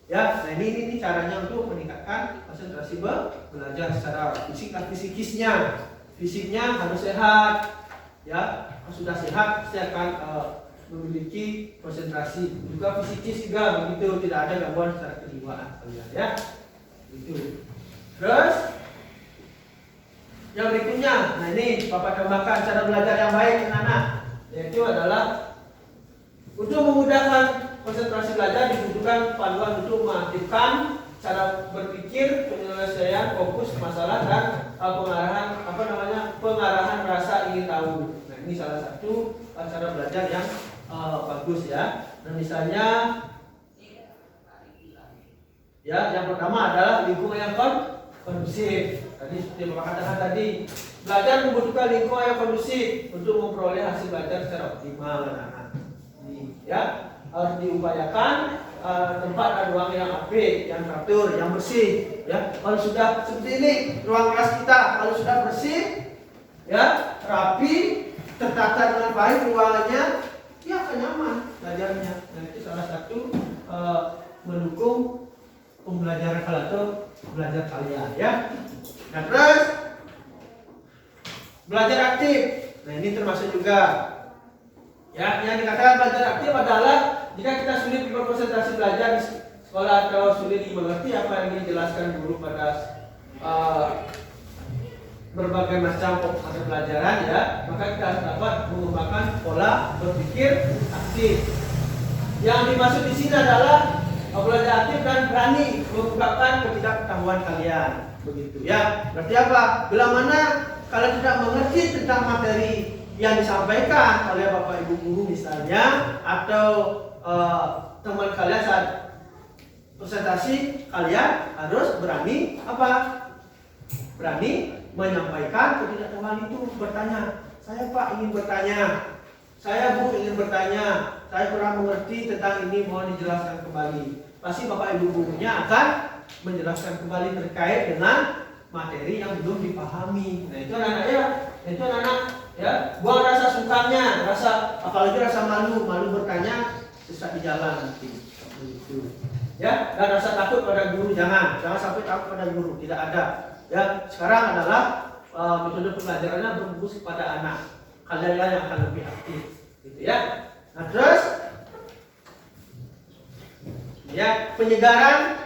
ya. Nah ini caranya untuk meningkatkan konsentrasi belajar secara fisikisnya. Fisiknya harus sehat ya. Kalau sudah sehat pasti akan memiliki konsentrasi. Juga fisikis juga begitu, tidak ada gangguan secara kejiwaan kalian ya. Itu. Terus yang berikutnya, nah ini Bapak tambahkan cara belajar yang baik anak-anak, yaitu adalah untuk memudahkan konsentrasi belajar dibutuhkan panduan untuk mengaktifkan cara berpikir, penyelesaian fokus masalah dan pengarahan rasa ingin tahu. Nah ini salah satu cara belajar yang bagus ya. Nah misalnya ya, yang pertama adalah lingkungan yang kondusif. Tadi seperti Bapak katakan tadi, belajar membutuhkan lingkungan yang kondusif untuk memperoleh hasil belajar secara optimal anak-anak. Ya, harus diupayakan tempat dan ruang yang apik, yang teratur, yang bersih. Ya, kalau sudah seperti ini ruang kelas kita, kalau sudah bersih, ya, rapi, tertata dengan baik ruangannya, ya akan nyaman belajarnya. Nah, itu salah satu mendukung pembelajaran atau belajar kalian, ya. Nah, terus belajar aktif. Nah, ini termasuk juga, ya, yang dikatakan belajar aktif adalah jika kita sulit berkonsentrasi belajar di sekolah atau sulit mengerti apa yang dijelaskan guru pada berbagai macam mata pelajaran, ya, maka kita harus dapat mengembangkan pola berpikir aktif. Yang dimaksud di sini adalah belajar aktif dan berani mengungkapkan ketidaktahuan kalian, begitu, ya. Berarti apa? Bila mana kalian tidak mengerti tentang materi yang disampaikan oleh Bapak Ibu guru misalnya, atau teman kalian saat presentasi, kalian harus berani apa? Berani menyampaikan ketidaktahuan itu, bertanya, saya Pak ingin bertanya, saya Bu ingin bertanya, saya kurang mengerti tentang ini, mohon dijelaskan kembali. Pasti Bapak Ibu gurunya akan menjelaskan kembali terkait dengan materi yang belum dipahami. Nah, itu anak-anak, ya, itu anak-anak, ya, buang rasa sungkannya, apalagi rasa malu bertanya sesat di jalan nanti, begitu. Ya, dan rasa takut pada guru jangan sampai takut pada guru, tidak ada. Ya, sekarang adalah metode pembelajarannya berfokus kepada anak. Kalian yang akan lebih aktif, gitu, ya. Nah, terus, ya, penyegaran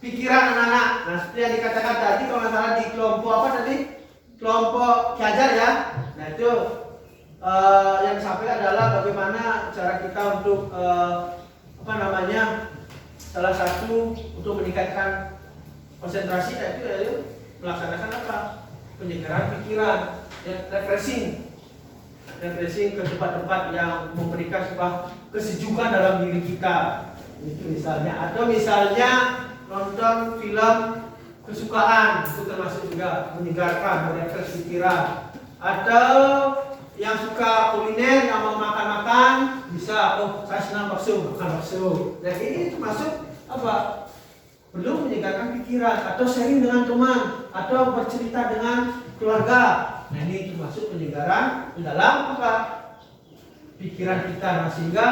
pikiran anak-anak. Nah, seperti yang dikatakan tadi, kalau nggak salah di kelompok apa tadi? Kelompok Kiajar, ya. Nah, itu yang disampaikan adalah bagaimana cara kita untuk salah satu untuk meningkatkan konsentrasi, yaitu melaksanakan apa? Penyegaran pikiran, ya, refreshing ke tempat-tempat yang memberikan sebuah kesejukan dalam diri kita. Itu misalnya, atau misalnya nonton film kesukaan, itu termasuk juga menyegarkan, merefresh pikiran. Atau yang suka kuliner, yang mau makan-makan, bisa, oh saya senang bakso, makan bakso. Nah, ini termasuk apa? Belum menyegarkan pikiran, atau sharing dengan teman, atau bercerita dengan keluarga. Nah, ini termasuk penyegaran di dalam apa? Pikiran kita. Nah, sehingga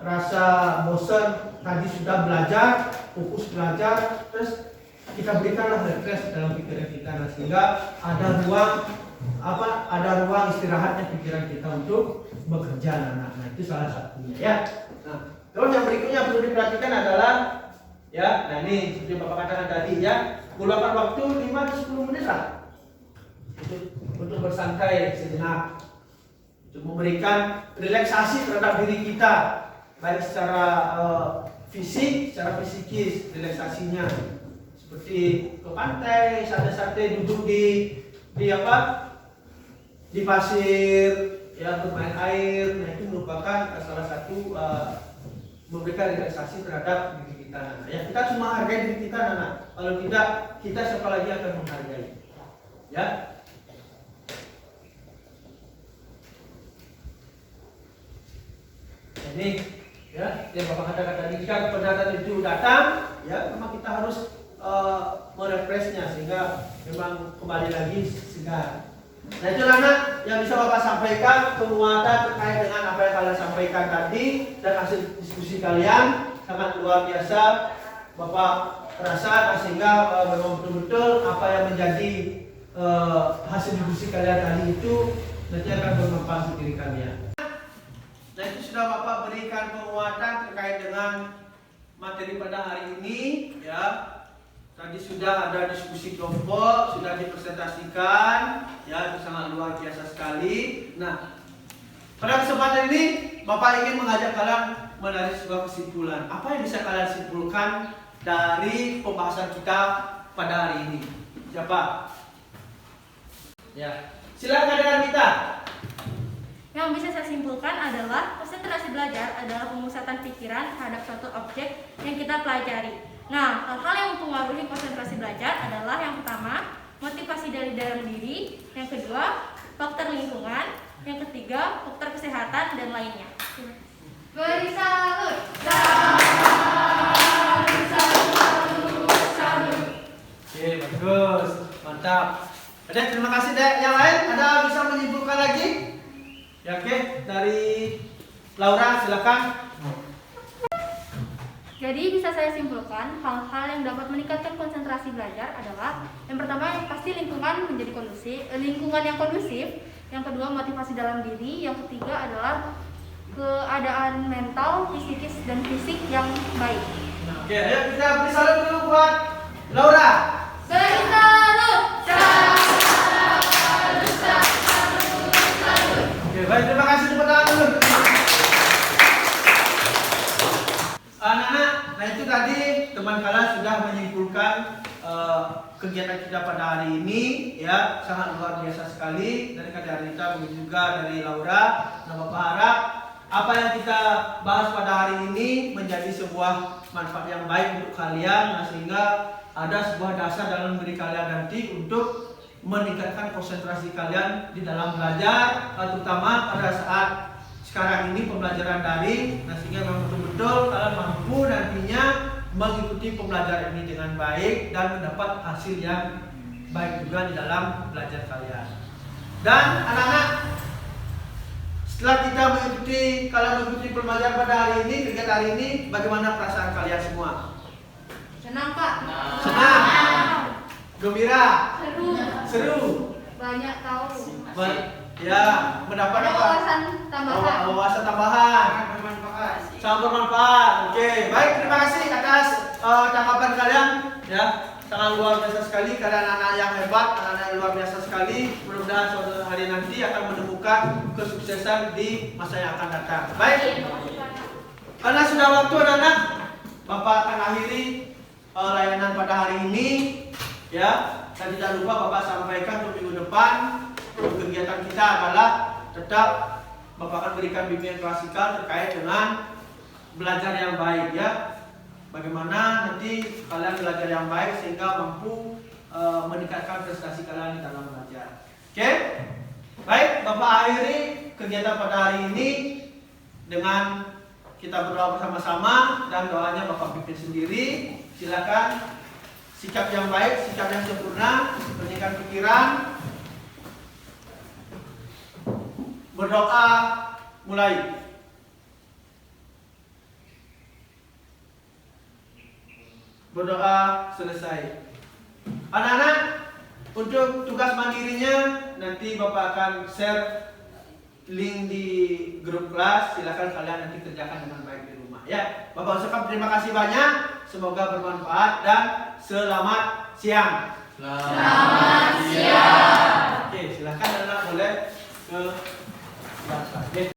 rasa bosan tadi sudah belajar, fokus belajar, terus kita berikanlah refresh dalam pikiran kita. Nah, sehingga ada ruang istirahatnya pikiran kita untuk bekerja. Nah, itu salah satunya, ya. Nah, terus yang berikutnya perlu diperhatikan adalah, ya, nah ini seperti Bapak katakan tadi, ya, luangkan waktu 5-10 menit lah untuk bersantai sejenak, untuk memberikan relaksasi terhadap diri kita, baik secara fisik, secara psikis, relaksasinya seperti ke pantai, santai-santai duduk di pasir, ya, bermain air. Nah, itu merupakan salah satu memberikan relaksasi terhadap diri kita. Nah, ya, kita cuma hargai diri kita, anak. Kalau tidak, kita siapa lagi akan menghargai, ya. Ini, ya, yang Bapak katakan tadi, jika pendatang itu datang, ya, memang kita harus merefreshnya sehingga memang kembali lagi segar. Nah, itu anak yang bisa Bapak sampaikan, penguatan terkait dengan apa yang kalian sampaikan tadi, dan hasil diskusi kalian sangat luar biasa. Bapak terasa sehingga memang betul-betul apa yang menjadi hasil diskusi kalian tadi itu nanti akan bermanfaat untuk diri kalian. Nah, itu sudah Bapak berikan penguatan terkait dengan materi pada hari ini, ya. Tadi sudah ada diskusi kelompok, sudah dipresentasikan, ya, itu sangat luar biasa sekali. Nah, pada kesempatan ini Bapak ingin mengajak kalian menarik sebuah kesimpulan. Apa yang bisa kalian simpulkan dari pembahasan kita pada hari ini? Siapa? Ya, silakan dengan kita. Yang bisa saya simpulkan adalah konsentrasi belajar adalah pemusatan pikiran terhadap suatu objek yang kita pelajari. Nah, hal-hal yang mempengaruhi konsentrasi belajar adalah yang pertama, motivasi dari dalam diri, yang kedua, faktor lingkungan, yang ketiga, faktor kesehatan, dan lainnya. Beri salut. Oke, bagus, mantap. Dek, terima kasih Dek. Yang lain ada bisa menyimpulkan lagi? Ya, oke, dari Laura silakan. Jadi bisa saya simpulkan, hal-hal yang dapat meningkatkan konsentrasi belajar adalah yang pertama yang pasti lingkungan menjadi kondusif, lingkungan yang kondusif, yang kedua motivasi dalam diri, yang ketiga adalah keadaan mental, psikis dan fisik yang baik. Oke, ayo kita beri salut dulu buat Laura. Beri salut. Oke, baik, terima kasih, tepuk tangan dulu. Anak-anak, nah itu tadi teman kalian sudah menyimpulkan kegiatan kita pada hari ini, ya, sangat luar biasa sekali dari Kak Darita, begitu juga dari Laura. Nah, Bapak harap apa yang kita bahas pada hari ini menjadi sebuah manfaat yang baik untuk kalian, nah, sehingga ada sebuah dasar dalam diri kalian nanti untuk meningkatkan konsentrasi kalian di dalam belajar, terutama pada saat sekarang ini pembelajaran daring, nah, sehingga memang betul-betul kalian mampu nantinya mengikuti pembelajaran ini dengan baik dan mendapat hasil yang baik juga di dalam belajar kalian. Dan anak-anak, setelah kita kalian mengikuti pembelajaran pada hari ini, kegiatan hari ini, bagaimana perasaan kalian semua? Senang Pak. Senang? Gembira? Seru? Banyak tahu. Ya, mendapat Ada apa? wawasan tambahan. Wawasan tambahan. Sangat bermanfaat. Oke, baik, terima kasih atas tanggapan kalian. Ya, sangat luar biasa sekali. Kalian anak yang hebat, anak yang luar biasa sekali. Mudah-mudahan suatu hari nanti akan menemukan kesuksesan di masa yang akan datang. Baik, karena sudah waktu anak-anak, Bapak akan akhiri layanan pada hari ini. Ya, dan tidak lupa Bapak sampaikan untuk minggu depan. Kegiatan kita adalah tetap Bapak akan berikan bimbingan klasikal terkait dengan belajar yang baik, ya. Bagaimana nanti kalian belajar yang baik sehingga mampu meningkatkan prestasi kalian di dalam belajar. Oke? Baik, Bapak akhiri kegiatan pada hari ini dengan kita berdoa bersama-sama, dan doanya Bapak pimpin sendiri. Silakan sikap yang baik, sikap yang sempurna, pernikahan pikiran. Berdoa mulai. Berdoa selesai. Anak-anak, untuk tugas mandirinya nanti Bapak akan share link di grup kelas. Silakan kalian nanti kerjakan dengan baik di rumah, ya. Bapak ucapkan terima kasih banyak. Semoga bermanfaat dan selamat siang. Selamat siang. Oke, silakan anak boleh ke Oke.